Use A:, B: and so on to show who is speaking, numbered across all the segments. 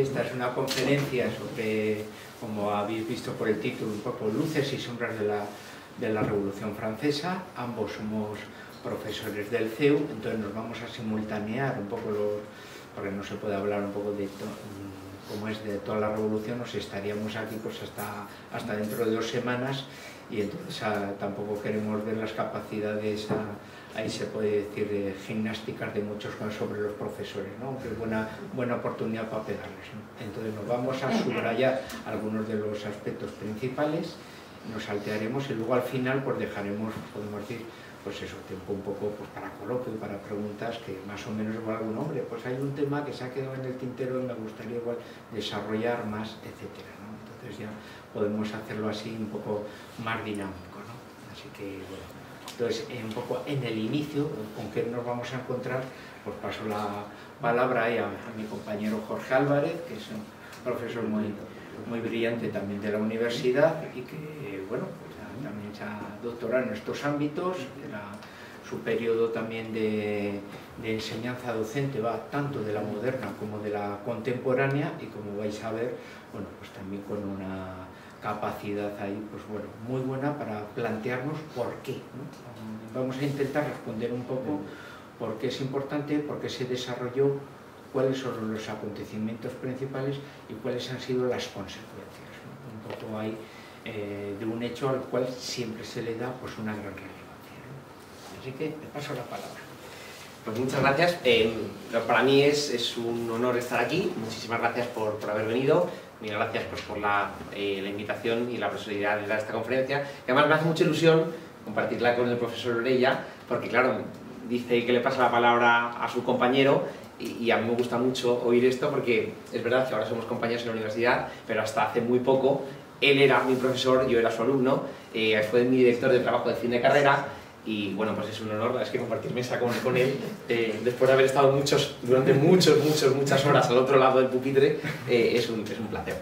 A: Esta es una conferencia sobre, como habéis visto por el título, un poco luces y sombras de la Revolución Francesa. Ambos somos profesores del CEU, entonces nos vamos a simultanear un poco porque no se puede hablar un poco de cómo es de toda la revolución. Nos estaríamos aquí pues hasta dentro de 2 semanas, y entonces tampoco queremos ver las capacidades, ahí se puede decir, gimnásticas de muchos sobre los profesores, ¿no? Aunque es buena oportunidad para pegarles, ¿no? Entonces nos vamos a subrayar algunos de los aspectos principales, nos saltearemos y luego al final pues dejaremos, podemos decir, pues eso, tiempo un poco pues para coloquio, para preguntas que más o menos igual algún hombre, pues hay un tema que se ha quedado en el tintero y me gustaría igual desarrollar más, etcétera, ¿no? Entonces ya podemos hacerlo así un poco más dinámico, ¿no? Así que bueno, entonces un poco en el inicio, con qué nos vamos a encontrar, pues paso la palabra ahí a mi compañero Jorge Álvarez, que es un profesor muy brillante también de la universidad y que, bueno, pues también se ha doctorado en estos ámbitos. Su periodo también de enseñanza docente va tanto de la moderna como de la contemporánea, y como vais a ver, bueno, pues también con una capacidad ahí, pues bueno, muy buena para plantearnos por qué, ¿no? Vamos a intentar responder un poco por qué es importante, por qué se desarrolló, cuáles son los acontecimientos principales y cuáles han sido las consecuencias, ¿no? Un poco ahí de un hecho al cual siempre se le da pues una gran relevancia, ¿no? Así que te paso la palabra.
B: Pues muchas gracias. Para mí es un honor estar aquí. Muchísimas gracias por haber venido. Mil gracias pues, por la invitación y la posibilidad de dar esta conferencia. Y además me hace mucha ilusión compartirla con el profesor Orella, porque claro, dice que le pasa la palabra a su compañero, y a mí me gusta mucho oír esto, porque es verdad que ahora somos compañeros en la universidad, pero hasta hace muy poco él era mi profesor, yo era su alumno, fue mi director de trabajo de fin de carrera. Y bueno, pues es un honor, es que compartir mesa con él, después de haber estado durante muchas horas al otro lado del pupitre, es un placer.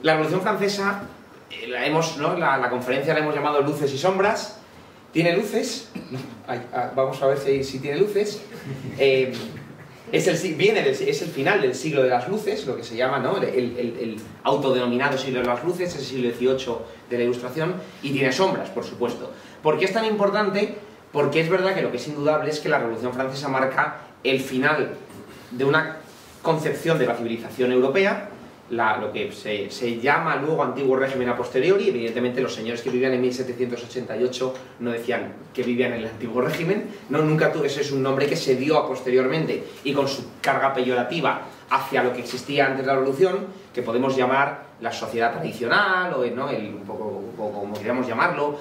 B: La Revolución Francesa, la conferencia la hemos llamado Luces y Sombras. ¿Tiene luces? Vamos a ver si tiene luces. Es el final del siglo de las luces, lo que se llama, ¿no? el autodenominado siglo de las luces, es el siglo XVIII de la Ilustración, y tiene sombras, por supuesto. ¿Por qué es tan importante? Porque es verdad que lo que es indudable es que la Revolución Francesa marca el final de una concepción de la civilización europea, lo que se llama luego Antiguo Régimen a posteriori. Evidentemente los señores que vivían en 1788 no decían que vivían en el Antiguo Régimen, nunca tuvo, ese es un nombre que se dio a posteriormente y con su carga peyorativa hacia lo que existía antes de la Revolución, que podemos llamar la sociedad tradicional, o ¿no? un poco como queríamos llamarlo,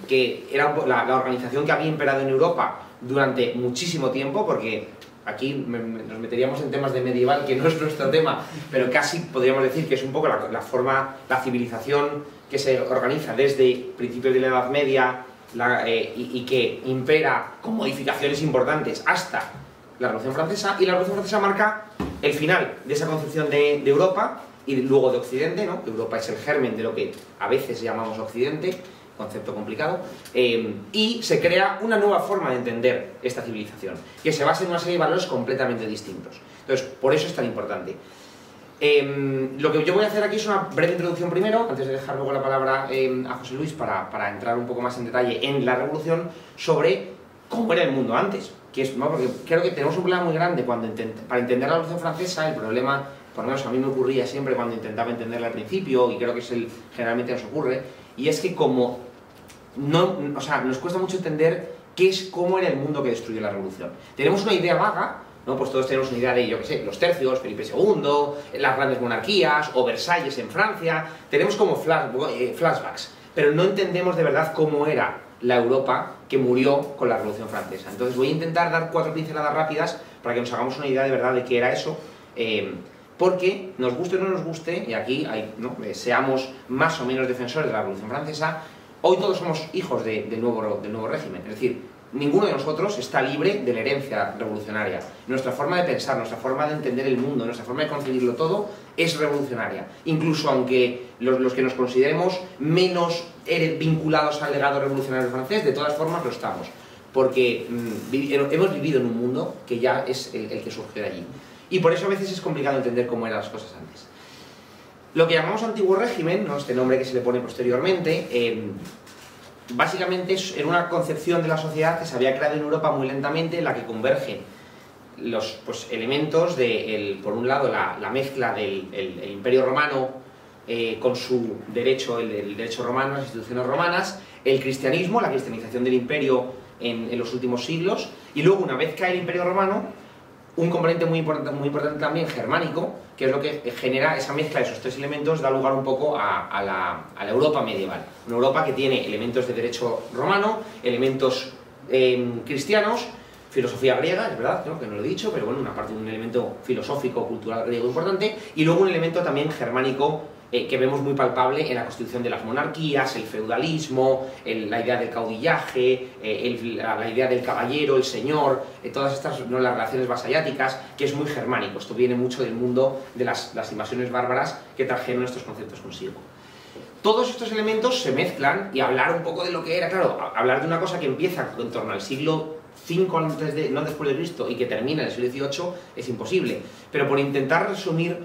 B: que era la organización que había imperado en Europa durante muchísimo tiempo, porque aquí nos meteríamos en temas de medieval, que no es nuestro tema, pero casi podríamos decir que es un poco la civilización que se organiza desde principios de la Edad Media y que impera con modificaciones importantes hasta la Revolución Francesa. Y la Revolución Francesa marca el final de esa concepción de Europa y luego de Occidente, ¿no? Europa es el germen de lo que a veces llamamos Occidente, concepto complicado, y se crea una nueva forma de entender esta civilización, que se basa en una serie de valores completamente distintos. Entonces, por eso es tan importante. Lo que yo voy a hacer aquí es una breve introducción primero, antes de dejar luego la palabra a José Luis para entrar un poco más en detalle en la Revolución, sobre cómo era el mundo antes. ¿No? Porque creo que tenemos un problema muy grande para entender la Revolución Francesa. El problema, por lo menos a mí me ocurría siempre cuando intentaba entenderla al principio, y creo que generalmente nos ocurre, y es que como nos cuesta mucho entender cómo era el mundo que destruyó la Revolución. Tenemos una idea vaga, ¿no? Pues todos tenemos una idea de, yo qué sé, los tercios, Felipe II, las grandes monarquías, o Versalles en Francia. Tenemos como flashbacks, pero no entendemos de verdad cómo era la Europa que murió con la Revolución Francesa. Entonces voy a intentar dar 4 pinceladas rápidas para que nos hagamos una idea de verdad de qué era eso, porque nos guste o no nos guste, y aquí seamos más o menos defensores de la Revolución Francesa, hoy todos somos hijos del nuevo régimen. Es decir, ninguno de nosotros está libre de la herencia revolucionaria. Nuestra forma de pensar, nuestra forma de entender el mundo, nuestra forma de concebirlo todo es revolucionaria. Incluso aunque los que nos consideremos menos vinculados al legado revolucionario francés, de todas formas lo estamos. Porque hemos vivido en un mundo que ya es el que surgió de allí. y por eso a veces es complicado entender cómo eran las cosas antes. Lo que llamamos antiguo régimen, ¿no?, este nombre que se le pone posteriormente, básicamente era una concepción de la sociedad que se había creado en Europa muy lentamente, en la que convergen los elementos de, por un lado, la mezcla del el Imperio Romano con su derecho, el derecho romano, las instituciones romanas, el cristianismo, la cristianización del imperio en los últimos siglos, y luego, una vez cae el Imperio Romano, un componente muy importante también, germánico, que es lo que genera esa mezcla de esos tres elementos, da lugar un poco a la Europa medieval. Una Europa que tiene elementos de derecho romano, elementos cristianos, filosofía griega, es verdad, ¿no?, que no lo he dicho, pero bueno, una parte de un elemento filosófico, cultural griego importante, y luego un elemento también germánico que vemos muy palpable en la constitución de las monarquías, el feudalismo, la idea del caudillaje, la idea del caballero, el señor, todas estas, ¿no?, las relaciones vasalláticas, que es muy germánico. Esto viene mucho del mundo de las invasiones bárbaras que trajeron estos conceptos consigo. Todos estos elementos se mezclan, y hablar un poco de lo que era, claro, hablar de una cosa que empieza en torno al siglo V no después de Cristo y que termina en el siglo XVIII es imposible, pero por intentar resumir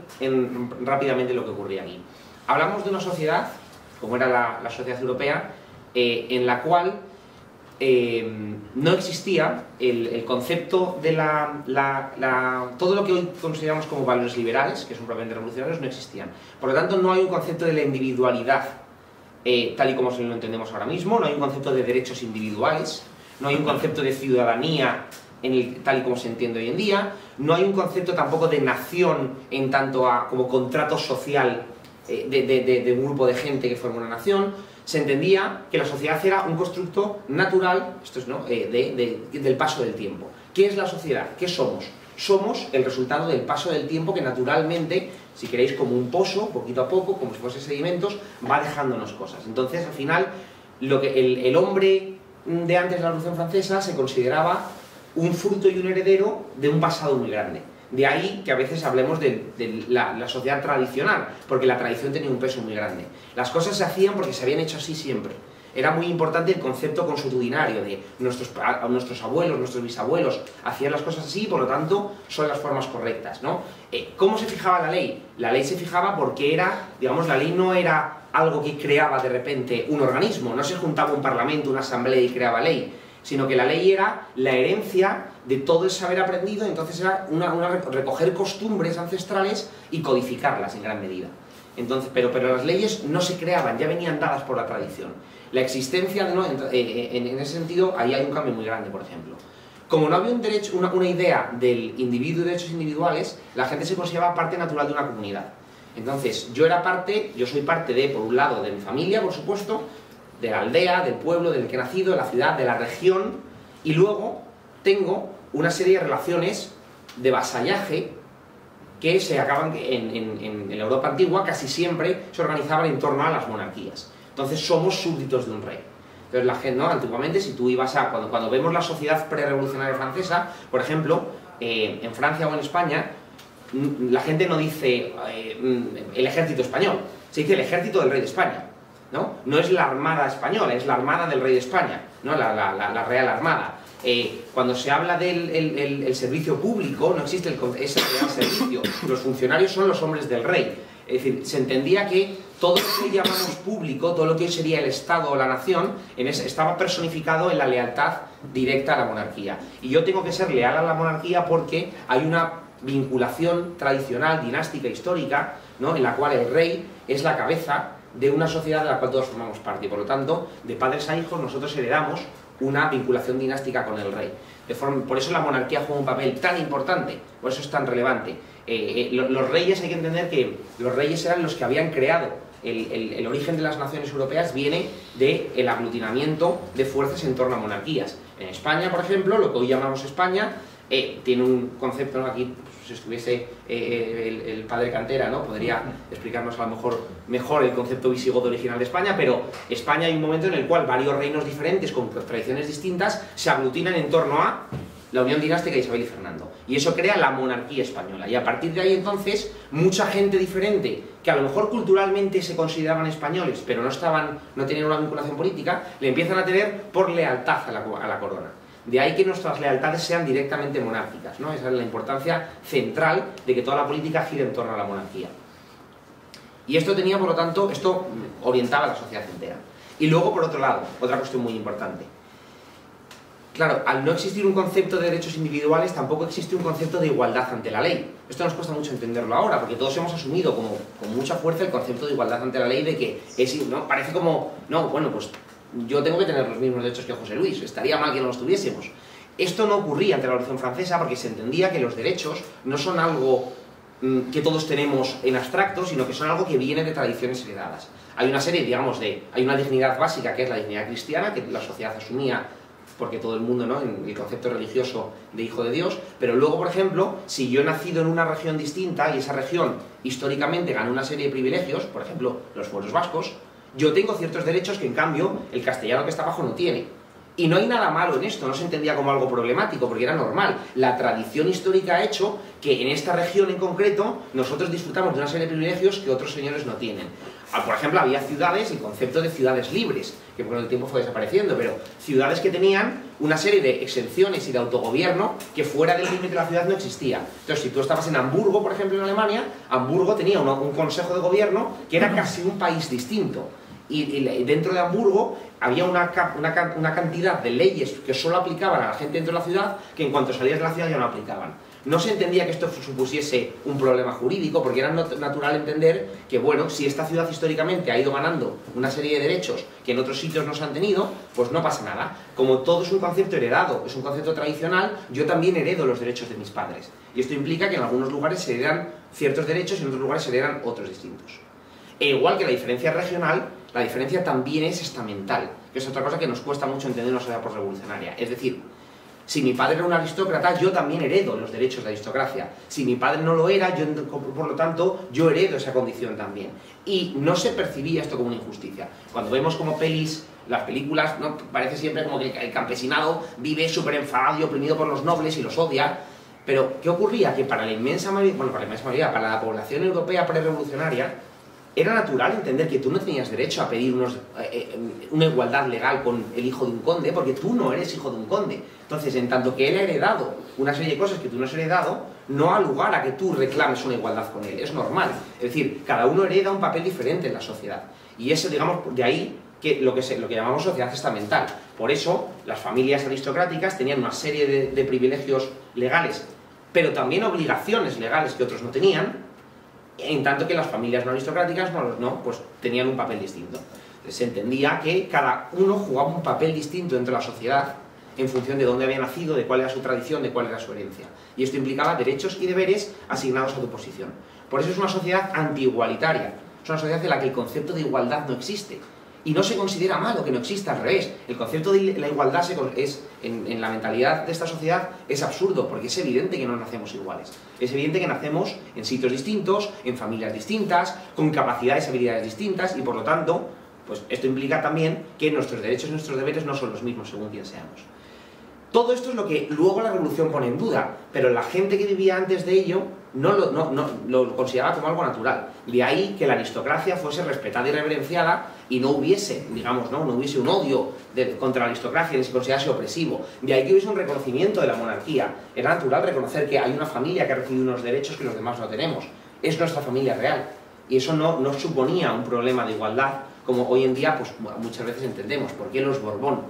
B: rápidamente lo que ocurría aquí. Hablamos de una sociedad, como era la sociedad europea, en la cual no existía el concepto de todo lo que hoy consideramos como valores liberales, que son propiamente revolucionarios, no existían. Por lo tanto, no hay un concepto de la individualidad tal y como se lo entendemos ahora mismo, no hay un concepto de derechos individuales, no hay un concepto de ciudadanía tal y como se entiende hoy en día, no hay un concepto tampoco de nación en tanto a como contrato social de un grupo de gente que forma una nación. Se entendía que la sociedad era un constructo natural, esto es, ¿no?, del paso del tiempo. ¿Qué es la sociedad? ¿Qué somos? Somos el resultado del paso del tiempo que naturalmente, si queréis, como un pozo, poquito a poco, como si fuese sedimentos, va dejándonos cosas. Entonces, al final, el hombre de antes de la Revolución Francesa se consideraba un fruto y un heredero de un pasado muy grande. De ahí que a veces hablemos de la sociedad tradicional, porque la tradición tenía un peso muy grande. Las cosas se hacían porque se habían hecho así siempre. Era muy importante el concepto consuetudinario de nuestros abuelos, nuestros bisabuelos hacían las cosas así, y por lo tanto son las formas correctas, ¿no? ¿Cómo se fijaba la ley? La ley se fijaba porque era, digamos, la ley no era algo que creaba de repente un organismo, no se juntaba un parlamento, una asamblea y creaba ley, sino que la ley era la herencia de todo el saber aprendido, entonces era recoger costumbres ancestrales y codificarlas en gran medida. Entonces, pero las leyes no se creaban, ya venían dadas por la tradición. La existencia, en ese sentido, ahí hay un cambio muy grande, por ejemplo. Como no había una idea del individuo y derechos individuales, la gente se consideraba parte natural de una comunidad. Entonces, yo soy parte de, por un lado, de mi familia, por supuesto, de la aldea, del pueblo, del que he nacido, de la ciudad, de la región, y luego tengo una serie de relaciones de vasallaje que se acaban en la Europa antigua, casi siempre se organizaban en torno a las monarquías. Entonces somos súbditos de un rey. Entonces la gente, ¿no?, antiguamente, si tú ibas cuando vemos la sociedad prerevolucionaria francesa, por ejemplo, en Francia o en España, la gente no dice el ejército español, se dice el ejército del rey de España, ¿no? No es la armada española, es la armada del rey de España, ¿no?, la Real Armada. Cuando se habla del servicio público, no existe ese real servicio, los funcionarios son los hombres del rey. Es decir, se entendía que todo lo que llamamos público, todo lo que sería el Estado o la nación, estaba personificado en la lealtad directa a la monarquía. Y yo tengo que ser leal a la monarquía porque hay una vinculación tradicional, dinástica, histórica, ¿no?, en la cual el rey es la cabeza de una sociedad de la cual todos formamos parte. Y por lo tanto, de padres a hijos, nosotros heredamos una vinculación dinástica con el rey. Por eso la monarquía juega un papel tan importante, por eso es tan relevante. Los reyes, hay que entender que los reyes eran los que habían creado el origen de las naciones europeas, viene del aglutinamiento de fuerzas en torno a monarquías. En España, por ejemplo, lo que hoy llamamos España, tiene un concepto, ¿no?, aquí, si estuviese el padre Cantera, ¿no?, podría explicarnos a lo mejor el concepto visigodo original de España, pero España hay un momento en el cual varios reinos diferentes, con tradiciones distintas, se aglutinan en torno a la unión dinástica de Isabel y Fernando. Y eso crea la monarquía española. Y a partir de ahí, entonces, mucha gente diferente, que a lo mejor culturalmente se consideraban españoles, pero no tenían una vinculación política, le empiezan a tener por lealtad a la corona. De ahí que nuestras lealtades sean directamente monárquicas, ¿no? Esa es la importancia central de que toda la política gire en torno a la monarquía. Y esto tenía, por lo tanto, esto orientaba a la sociedad entera. Y luego, por otro lado, otra cuestión muy importante. Claro, al no existir un concepto de derechos individuales, tampoco existe un concepto de igualdad ante la ley. Esto nos cuesta mucho entenderlo ahora, porque todos hemos asumido como con mucha fuerza el concepto de igualdad ante la ley, de que es, ¿no? Parece como, no, bueno, pues yo tengo que tener los mismos derechos que José Luis, estaría mal que no los tuviésemos. Esto no ocurría ante la Revolución Francesa porque se entendía que los derechos no son algo que todos tenemos en abstracto, sino que son algo que viene de tradiciones heredadas. Hay una serie, digamos, hay una dignidad básica, que es la dignidad cristiana, que la sociedad asumía porque todo el mundo, ¿no?, en el concepto religioso de hijo de Dios, pero luego, por ejemplo, si yo he nacido en una región distinta y esa región históricamente ganó una serie de privilegios, por ejemplo, los fueros vascos, yo tengo ciertos derechos que en cambio el castellano que está abajo no tiene. Y no hay nada malo en esto, no se entendía como algo problemático, porque era normal. La tradición histórica ha hecho que en esta región en concreto nosotros disfrutamos de una serie de privilegios que otros señores no tienen. Por ejemplo, había ciudades, el concepto de ciudades libres, que con el tiempo fue desapareciendo, pero ciudades que tenían una serie de exenciones y de autogobierno que fuera del límite de la ciudad no existía. Entonces, si tú estabas en Hamburgo, por ejemplo, en Alemania, Hamburgo tenía un consejo de gobierno que era casi un país distinto. Y dentro de Hamburgo había una cantidad de leyes que solo aplicaban a la gente dentro de la ciudad, que en cuanto salías de la ciudad ya no aplicaban. No se entendía que esto supusiese un problema jurídico, porque era natural entender que, bueno, si esta ciudad históricamente ha ido ganando una serie de derechos que en otros sitios no se han tenido, pues no pasa nada. Como todo es un concepto heredado, es un concepto tradicional, yo también heredo los derechos de mis padres. Y esto implica que en algunos lugares se heredan ciertos derechos y en otros lugares se heredan otros distintos. E igual que la diferencia regional, la diferencia también es estamental, que es otra cosa que nos cuesta mucho entender en una sociedad posrevolucionaria. Es decir, si mi padre era un aristócrata, yo también heredo los derechos de la aristocracia. Si mi padre no lo era, yo, por lo tanto, yo heredo esa condición también. Y no se percibía esto como una injusticia. Cuando vemos como las películas, ¿no?, parece siempre como que el campesinado vive súper enfadado y oprimido por los nobles y los odia. Pero, ¿qué ocurría? Que para la inmensa mayoría, para la población europea prerevolucionaria, era natural entender que tú no tenías derecho a pedir una igualdad legal con el hijo de un conde, porque tú no eres hijo de un conde. Entonces, en tanto que él ha heredado una serie de cosas que tú no has heredado, no ha lugar a que tú reclames una igualdad con él. Es normal. Es decir, cada uno hereda un papel diferente en la sociedad. Y eso, digamos, de ahí que lo que llamamos sociedad estamental. Por eso, las familias aristocráticas tenían una serie de privilegios legales, pero también obligaciones legales que otros no tenían, en tanto que las familias no aristocráticas pues tenían un papel distinto. Se entendía que cada uno jugaba un papel distinto dentro de la sociedad en función de dónde había nacido, de cuál era su tradición, de cuál era su herencia. Y esto implicaba derechos y deberes asignados a tu posición. Por eso es una sociedad anti-igualitaria. Es una sociedad en la que el concepto de igualdad no existe. Y no se considera malo que no exista, al revés. El concepto de la igualdad en la mentalidad de esta sociedad es absurdo, porque es evidente que no nacemos iguales. Es evidente que nacemos en sitios distintos, en familias distintas, con capacidades y habilidades distintas, y por lo tanto, pues esto implica también que nuestros derechos y nuestros deberes no son los mismos según quien seamos. Todo esto es lo que luego la revolución pone en duda, pero la gente que vivía antes de ello no lo consideraba como algo natural. De ahí que la aristocracia fuese respetada y reverenciada y no hubiese, digamos, no hubiese un odio contra la aristocracia ni se considerase opresivo. De ahí que hubiese un reconocimiento de la monarquía. Era natural reconocer que hay una familia que ha recibido unos derechos que los demás no tenemos. Es nuestra familia real. Y eso no suponía un problema de igualdad, como hoy en día pues muchas veces entendemos. ¿Por qué los Borbón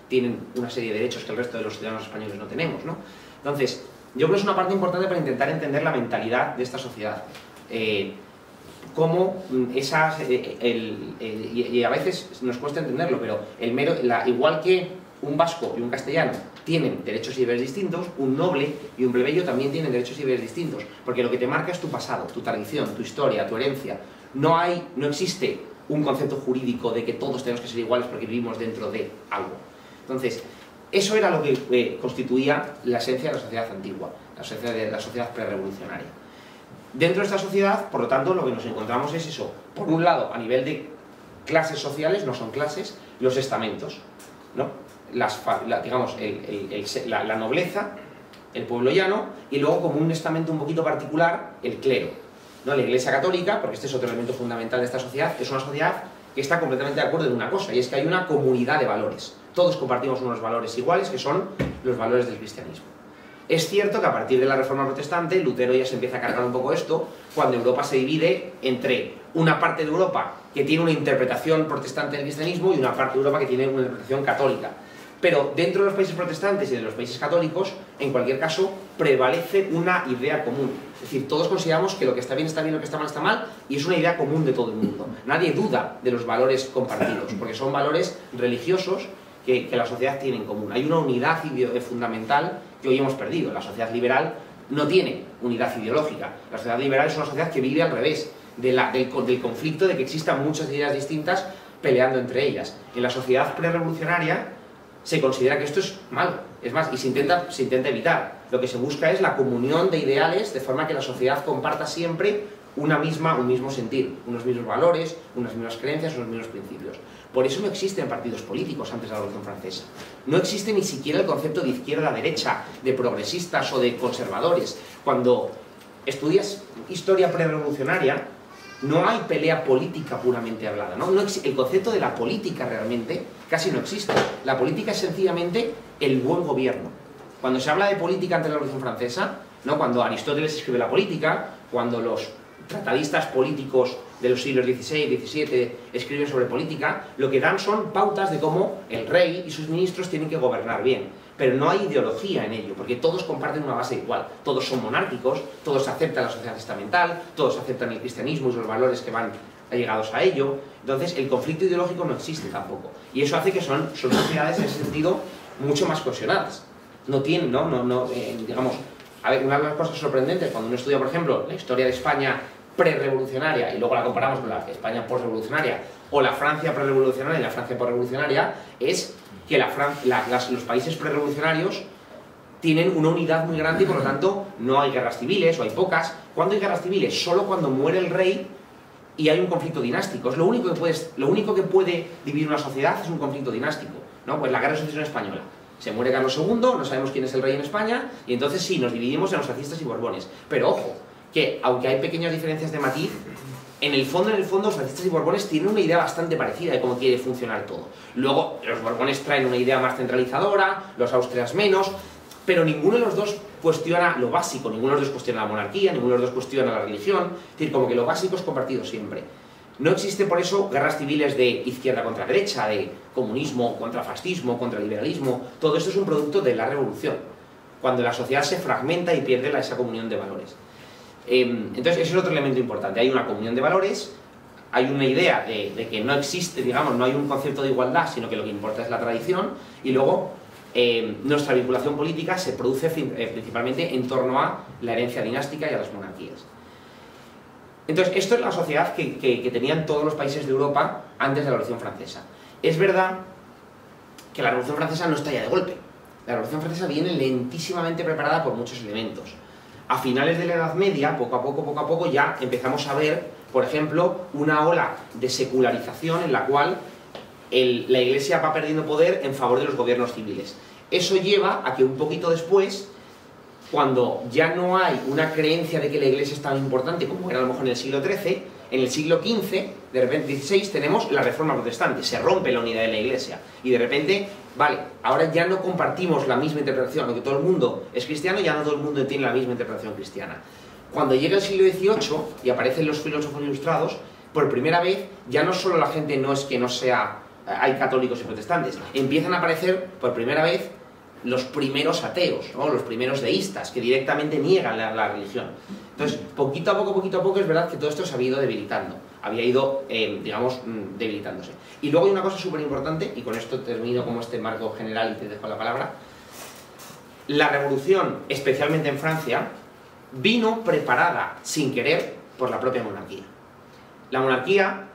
B: tienen una serie de derechos que el resto de los ciudadanos españoles no tenemos, ¿no? Entonces, yo creo que es una parte importante para intentar entender la mentalidad de esta sociedad. Cómo esas... y a veces nos cuesta entenderlo, pero igual que un vasco y un castellano tienen derechos y deberes distintos, un noble y un plebeyo también tienen derechos y deberes distintos, porque lo que te marca es tu pasado, tu tradición, tu historia, tu herencia. No existe un concepto jurídico de que todos tenemos que ser iguales porque vivimos dentro de algo. Entonces, eso era lo que constituía la esencia de la sociedad antigua, la esencia de la sociedad prerevolucionaria. Dentro de esta sociedad, por lo tanto, lo que nos encontramos es eso. Por un lado, a nivel de clases sociales, no son clases, los estamentos, ¿no? Digamos, la nobleza, el pueblo llano, y luego como un estamento un poquito particular, el clero, ¿no? La Iglesia Católica, porque este es otro elemento fundamental de esta sociedad, es una sociedad que está completamente de acuerdo en una cosa, y es que hay una comunidad de valores. Todos compartimos unos valores iguales, que son los valores del cristianismo. Es cierto que a partir de la Reforma Protestante, Lutero ya se empieza a cargar un poco esto, cuando Europa se divide entre una parte de Europa que tiene una interpretación protestante del cristianismo y una parte de Europa que tiene una interpretación católica. Pero dentro de los países protestantes y de los países católicos, en cualquier caso, prevalece una idea común. Es decir, todos consideramos que lo que está bien, lo que está mal, y es una idea común de todo el mundo. Nadie duda de los valores compartidos, porque son valores religiosos que la sociedad tiene en común. Hay una unidad fundamental que hoy hemos perdido. La sociedad liberal no tiene unidad ideológica. La sociedad liberal es una sociedad que vive al revés del conflicto de que existan muchas ideas distintas peleando entre ellas. En la sociedad prerevolucionaria se considera que esto es malo, es más, y se intenta evitar. Lo que se busca es la comunión de ideales, de forma que la sociedad comparta siempre un mismo sentir, unos mismos valores, unas mismas creencias, unos mismos principios. Por eso no existen partidos políticos antes de la Revolución Francesa. No existe ni siquiera el concepto de izquierda-derecha, de progresistas o de conservadores. Cuando estudias historia prerevolucionaria, no hay pelea política puramente hablada, ¿no? El concepto de la política realmente casi no existe. La política es sencillamente el buen gobierno. Cuando se habla de política antes de la Revolución Francesa, ¿no? Cuando Aristóteles escribe la política, cuando los tratadistas políticos de los siglos XVI, XVII escriben sobre política, lo que dan son pautas de cómo el rey y sus ministros tienen que gobernar bien. Pero no hay ideología en ello, porque todos comparten una base igual. Todos son monárquicos, todos aceptan la sociedad estamental, todos aceptan el cristianismo y los valores que van allegados a ello. Entonces, el conflicto ideológico no existe tampoco. Y eso hace que son sociedades, en ese sentido, mucho más cohesionadas. No tienen, digamos... A ver, una de las cosas sorprendentes, cuando uno estudia, por ejemplo, la historia de España prerevolucionaria y luego la comparamos con la España postrevolucionaria, o la Francia prerevolucionaria y la Francia postrevolucionaria, es que los países prerevolucionarios tienen una unidad muy grande y por lo tanto no hay guerras civiles o hay pocas. ¿Cuándo hay guerras civiles? Solo cuando muere el rey y hay un conflicto dinástico. Es lo único que puede dividir una sociedad es un conflicto dinástico, ¿no? Pues la Guerra de Sucesión Española. Se muere Carlos II, no sabemos quién es el rey en España y entonces sí, nos dividimos en los fascistas y borbones. Pero ojo, que aunque hay pequeñas diferencias de matiz, en el fondo, los fascistas y borbones tienen una idea bastante parecida de cómo quiere funcionar todo. Luego, los borbones traen una idea más centralizadora, los austrias menos, pero ninguno de los dos cuestiona lo básico, ninguno de los dos cuestiona la monarquía, ninguno de los dos cuestiona la religión, es decir, como que lo básico es compartido siempre. No existe por eso guerras civiles de izquierda contra derecha, de comunismo contra fascismo, contra liberalismo, todo esto es un producto de la revolución, cuando la sociedad se fragmenta y pierde esa comunión de valores. Entonces, ese es otro elemento importante. Hay una comunión de valores, hay una idea de que no existe, digamos, no hay un concepto de igualdad, sino que lo que importa es la tradición, y luego nuestra vinculación política se produce principalmente en torno a la herencia dinástica y a las monarquías. Entonces, esto es la sociedad que tenían todos los países de Europa antes de la Revolución Francesa. Es verdad que la Revolución Francesa no está ya de golpe. La Revolución Francesa viene lentísimamente preparada por muchos elementos. A finales de la Edad Media, poco a poco, ya empezamos a ver, por ejemplo, una ola de secularización en la cual la Iglesia va perdiendo poder en favor de los gobiernos civiles. Eso lleva a que un poquito después, cuando ya no hay una creencia de que la Iglesia es tan importante como era a lo mejor en el siglo XIII, en el siglo XV, de repente XVI, tenemos la Reforma Protestante, se rompe la unidad de la Iglesia, y de repente, vale, ahora ya no compartimos la misma interpretación, aunque todo el mundo es cristiano, ya no todo el mundo tiene la misma interpretación cristiana. Cuando llega el siglo XVIII y aparecen los filósofos ilustrados, por primera vez, ya no solo la gente no es que no sea, hay católicos y protestantes, empiezan a aparecer por primera vez los primeros ateos, ¿no? Los primeros deístas, que directamente niegan la religión. Entonces, poquito a poco, es verdad que todo esto se había ido debilitando, había ido, digamos, debilitándose. Y luego hay una cosa súper importante, y con esto termino como este marco general y te dejo la palabra. La revolución, especialmente en Francia, vino preparada, sin querer, por la propia monarquía. La monarquía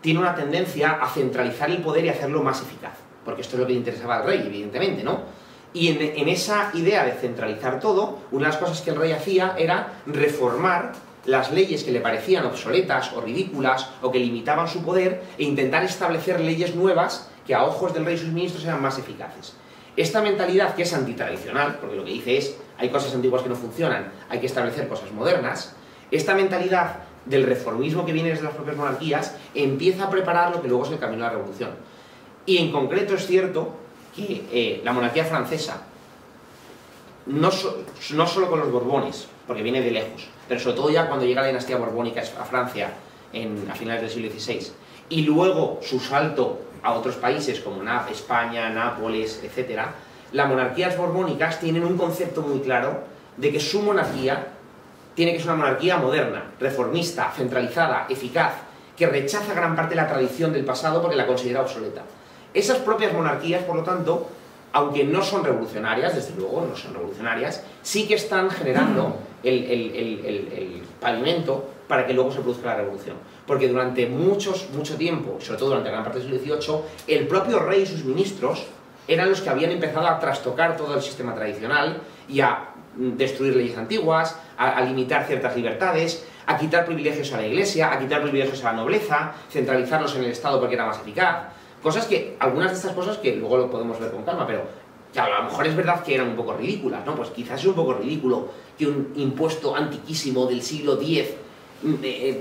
B: tiene una tendencia a centralizar el poder y hacerlo más eficaz, porque esto es lo que le interesaba al rey, evidentemente, ¿no? Y en esa idea de centralizar todo, una de las cosas que el rey hacía era reformar las leyes que le parecían obsoletas o ridículas o que limitaban su poder e intentar establecer leyes nuevas que a ojos del rey y sus ministros eran más eficaces. Esta mentalidad, que es antitradicional, porque lo que dice es hay cosas antiguas que no funcionan, hay que establecer cosas modernas, esta mentalidad del reformismo que viene desde las propias monarquías empieza a preparar lo que luego es el camino a la revolución. Y en concreto es cierto que la monarquía francesa no solo con los Borbones, porque viene de lejos, pero sobre todo ya cuando llega la dinastía borbónica a Francia a finales del siglo XVI, y luego su salto a otros países como España, Nápoles, etc., las monarquías borbónicas tienen un concepto muy claro de que su monarquía tiene que ser una monarquía moderna, reformista, centralizada, eficaz, que rechaza gran parte de la tradición del pasado porque la considera obsoleta. Esas propias monarquías, por lo tanto, aunque no son revolucionarias, desde luego no son revolucionarias, sí que están generando el pavimento para que luego se produzca la revolución. Porque durante mucho tiempo, sobre todo durante gran parte del siglo XVIII, el propio rey y sus ministros eran los que habían empezado a trastocar todo el sistema tradicional y a destruir leyes antiguas, a limitar ciertas libertades, a quitar privilegios a la iglesia, a quitar privilegios a la nobleza, centralizarlos en el Estado porque era más eficaz. Algunas de estas cosas que luego lo podemos ver con calma, pero que a lo mejor es verdad que eran un poco ridículas, ¿no? Pues quizás es un poco ridículo que un impuesto antiquísimo del siglo X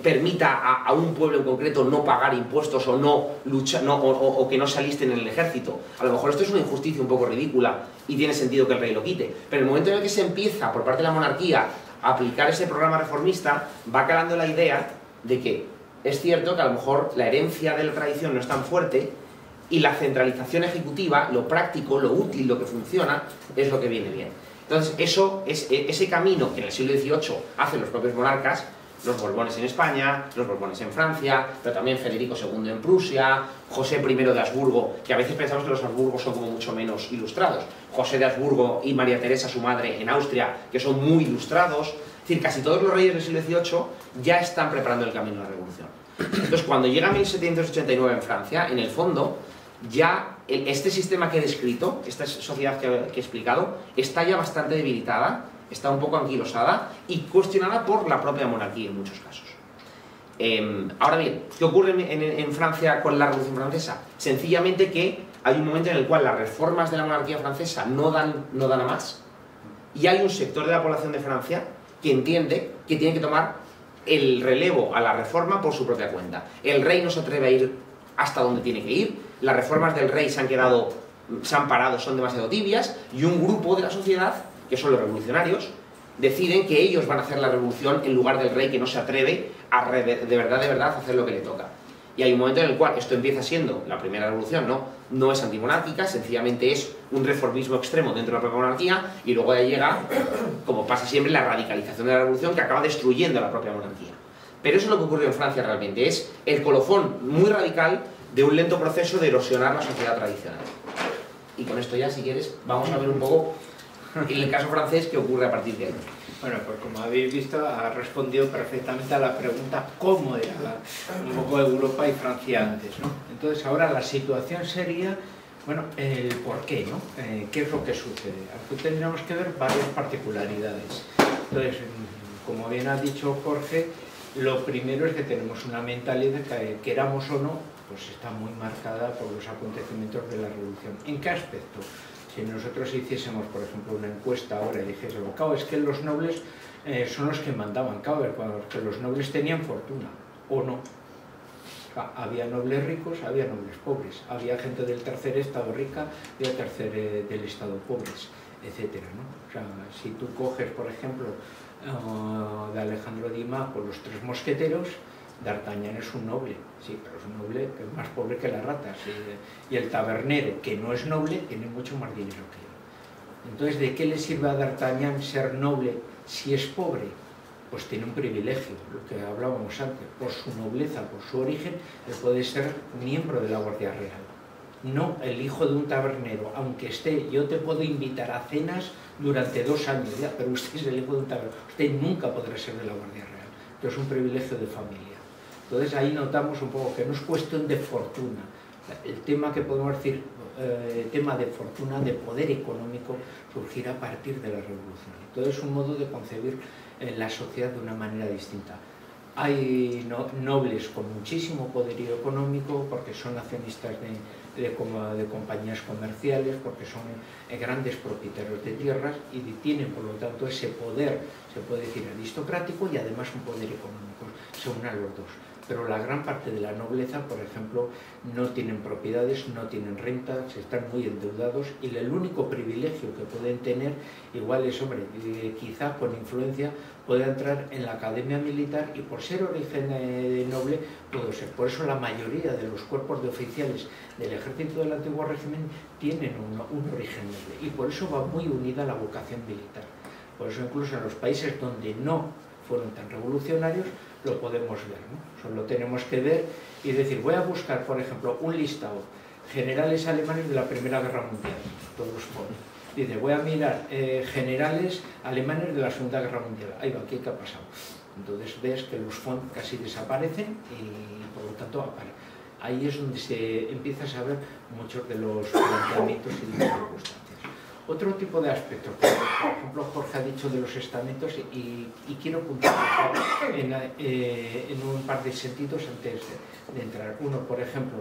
B: permita a un pueblo en concreto no pagar impuestos o no luchar, o que no se alisten en el ejército. A lo mejor esto es una injusticia un poco ridícula y tiene sentido que el rey lo quite, pero en el momento en el que se empieza por parte de la monarquía a aplicar ese programa reformista, va calando la idea de que es cierto que a lo mejor la herencia de la tradición no es tan fuerte y la centralización ejecutiva, lo práctico, lo útil, lo que funciona, es lo que viene bien. Entonces, ese camino que en el siglo XVIII hacen los propios monarcas, los Borbones en España, los Borbones en Francia, pero también Federico II en Prusia, José I de Habsburgo, que a veces pensamos que los Habsburgos son como mucho menos ilustrados, José de Habsburgo y María Teresa, su madre, en Austria, que son muy ilustrados. Es decir, casi todos los reyes del siglo XVIII ya están preparando el camino a la revolución. Entonces, cuando llega 1789 en Francia, en el fondo, ya este sistema que he descrito, esta sociedad que he explicado, está ya bastante debilitada, está un poco anquilosada y cuestionada por la propia monarquía en muchos casos. Ahora bien, ¿qué ocurre en Francia con la Revolución Francesa? Sencillamente que hay un momento en el cual las reformas de la monarquía francesa no dan a más, y hay un sector de la población de Francia que entiende que tiene que tomar el relevo a la reforma por su propia cuenta. El rey no se atreve a ir hasta donde tiene que ir, las reformas del rey se han parado, son demasiado tibias, y un grupo de la sociedad, que son los revolucionarios, deciden que ellos van a hacer la revolución en lugar del rey, que no se atreve a de verdad hacer lo que le toca. Y hay un momento en el cual esto empieza siendo la primera revolución, no es antimonárquica, sencillamente es un reformismo extremo dentro de la propia monarquía, y luego ya llega, como pasa siempre, la radicalización de la revolución que acaba destruyendo la propia monarquía. Pero eso es lo que ocurrió en Francia realmente, es el colofón muy radical de un lento proceso de erosionar la sociedad tradicional. Y con esto ya, si quieres, vamos a ver un poco en el caso francés qué ocurre a partir de ahí.
A: Bueno, pues como habéis visto, ha respondido perfectamente a la pregunta cómo era un poco Europa y Francia antes, ¿no? Entonces ahora la situación sería, bueno, el por qué, ¿no? ¿Qué es lo que sucede? Aquí tendríamos que ver varias particularidades. Entonces, como bien ha dicho Jorge, lo primero es que tenemos una mentalidad que, queramos o no, pues está muy marcada por los acontecimientos de la Revolución. ¿En qué aspecto? Si nosotros hiciésemos, por ejemplo, una encuesta ahora y dijésemos, claro, es que los nobles son los que mandaban, claro, que los nobles tenían fortuna, o no. O sea, había nobles ricos, había nobles pobres, había gente del tercer estado rica, había del estado pobres, etcétera, ¿no? O sea, si tú coges, por ejemplo, de Alejandro Dumas con los tres mosqueteros, D'Artagnan es un noble, sí, pero es un noble que es más pobre que las ratas, y el tabernero, que no es noble, tiene mucho más dinero que él. Entonces, ¿de qué le sirve a D'Artagnan ser noble si es pobre? Pues tiene un privilegio, lo que hablábamos antes, por su nobleza, por su origen, él puede ser miembro de la Guardia Real. No el hijo de un tabernero, aunque yo te puedo invitar a cenas durante 2 años, ya, pero usted es el hijo de un tabernero, usted nunca podrá ser de la Guardia Real. Entonces es un privilegio de familia. Entonces ahí notamos un poco que no es cuestión de fortuna. El tema que podemos decir, el tema de fortuna, de poder económico, surgirá a partir de la revolución. Entonces es un modo de concebir la sociedad de una manera distinta. Hay nobles con muchísimo poderío económico porque son accionistas de compañías comerciales, porque son grandes propietarios de tierras y tienen por lo tanto ese poder, se puede decir, aristocrático y además un poder económico, se unen los dos. pero la gran parte de la nobleza, por ejemplo, no tienen propiedades, no tienen rentas, están muy endeudados y el único privilegio que pueden tener, igual es, hombre, quizá con influencia, puede entrar en la academia militar y por ser origen noble puede ser. Por eso la mayoría de los cuerpos de oficiales del ejército del antiguo régimen tienen un origen noble y por eso va muy unida a la vocación militar. Por eso incluso en los países donde no fueron tan revolucionarios lo podemos ver, ¿no? Solo tenemos que ver y decir, voy a buscar, por ejemplo, un listado, generales alemanes de la Primera Guerra Mundial, todos los ponen. Dice, voy a mirar generales alemanes de la Segunda Guerra Mundial. Ahí va, ¿qué ha pasado? Entonces ves que los fondos casi desaparecen y por lo tanto aparecen. Ahí es donde se empieza a saber muchos de los planteamientos y de las circunstancias. Otro tipo de aspectos, por ejemplo, Jorge ha dicho de los estamentos y quiero puntualizar en un par de sentidos antes de entrar. Uno, por ejemplo,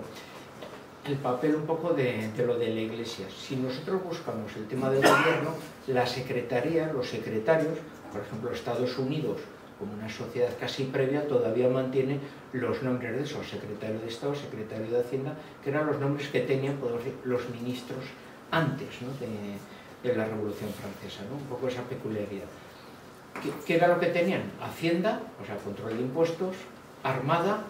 A: el papel un poco de lo de la Iglesia. Si nosotros buscamos el tema del gobierno, la secretaría, los secretarios, por ejemplo, Estados Unidos, como una sociedad casi previa, todavía mantiene los nombres de esos, secretario de Estado, secretario de Hacienda, que eran los nombres que tenían, podemos decir, los ministros antes, ¿no?, de la Revolución Francesa, ¿no? Un poco esa peculiaridad. ¿Qué era lo que tenían? Hacienda, o sea, control de impuestos, armada,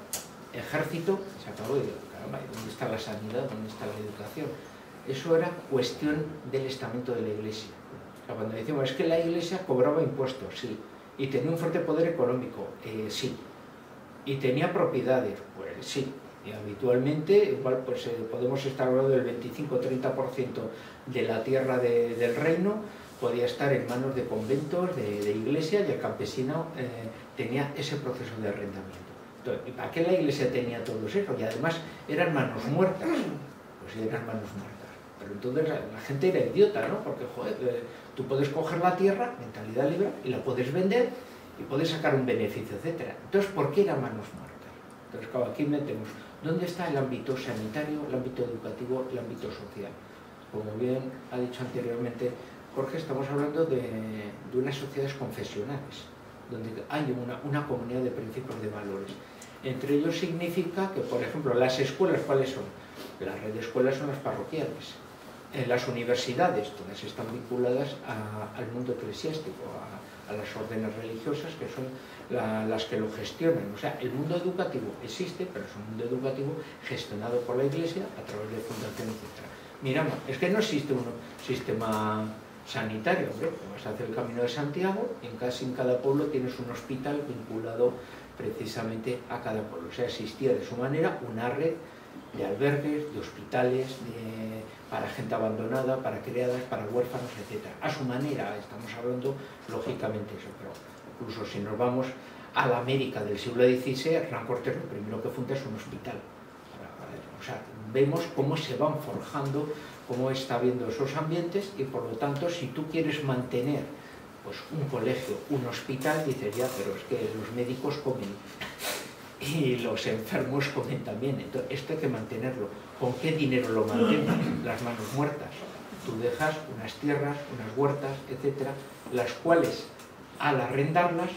A: ejército, se acabó de... Caramba, ¿dónde está la sanidad? ¿Dónde está la educación? Eso era cuestión del estamento de la Iglesia. O sea, cuando decimos, es que la Iglesia cobraba impuestos, sí, y tenía un fuerte poder económico, sí, y tenía propiedades, pues sí, y habitualmente igual pues podemos estar hablando del 25-30% de la tierra del reino podía estar en manos de conventos, de iglesias, y el campesino tenía ese proceso de arrendamiento. Entonces, ¿para qué la Iglesia tenía todo eso? Y además eran manos muertas, pues eran manos muertas. Pero entonces la gente era idiota, ¿no? Porque, joder, tú puedes coger la tierra, mentalidad libre, y la puedes vender y puedes sacar un beneficio, etc. Entonces, ¿por qué eran manos muertas? Entonces, claro, aquí metemos, ¿dónde está el ámbito sanitario, el ámbito educativo, el ámbito social? Como bien ha dicho anteriormente Jorge, estamos hablando de unas sociedades confesionales, donde hay una comunidad de principios, de valores. Entre ellos significa que, por ejemplo, las escuelas, ¿cuáles son? La red de escuelas son las parroquiales. Las universidades, todas están vinculadas al mundo eclesiástico, a las órdenes religiosas, que son las que lo gestionan. O sea, el mundo educativo existe, pero es un mundo educativo gestionado por la Iglesia a través de fundaciones, etc. Miramos, es que no existe un sistema sanitario, hombre, vas a hacer el Camino de Santiago, casi en cada pueblo tienes un hospital vinculado precisamente a cada pueblo. O sea, existía de su manera una red de albergues, de hospitales, para gente abandonada, para criadas, para huérfanos, etc. A su manera, estamos hablando lógicamente eso, pero incluso si nos vamos a la América del siglo XVI, Hernán Cortés lo primero que funda es un hospital. O sea, vemos cómo se van forjando, cómo está habiendo esos ambientes, y por lo tanto, si tú quieres mantener pues un colegio, un hospital, dices ya, pero es que los médicos comen y los enfermos comen también, entonces esto hay que mantenerlo. ¿Con qué dinero lo mantienes? Las manos muertas. Tú dejas unas tierras, unas huertas, etcétera, las cuales al arrendarlas,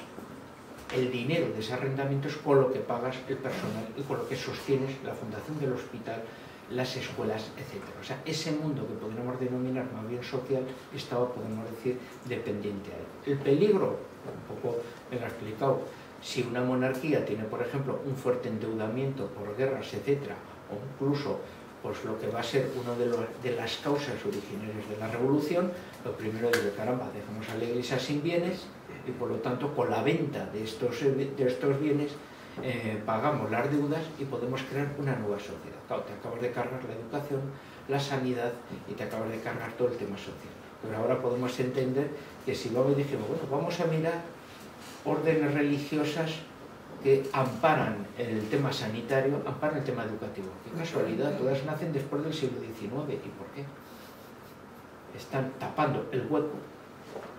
A: el dinero de ese arrendamiento es con lo que pagas el personal y con lo que sostienes la fundación del hospital, las escuelas, etc. O sea, ese mundo que podríamos denominar más bien social estaba, podemos decir, dependiente a él. El peligro, un poco me lo ha explicado, si una monarquía tiene, por ejemplo, un fuerte endeudamiento por guerras, etc., o incluso pues lo que va a ser una de las causas originarias de la revolución, lo primero es de caramba, dejamos a la Iglesia sin bienes y por lo tanto con la venta de estos bienes pagamos las deudas y podemos crear una nueva sociedad. Claro, te acabas de cargar la educación, la sanidad y te acabas de cargar todo el tema social. Pero ahora podemos entender que si luego dijimos, bueno, vamos a mirar órdenes religiosas que amparan el tema sanitario, amparan el tema educativo. Qué casualidad, todas nacen después del siglo XIX. ¿Y por qué? Están tapando el hueco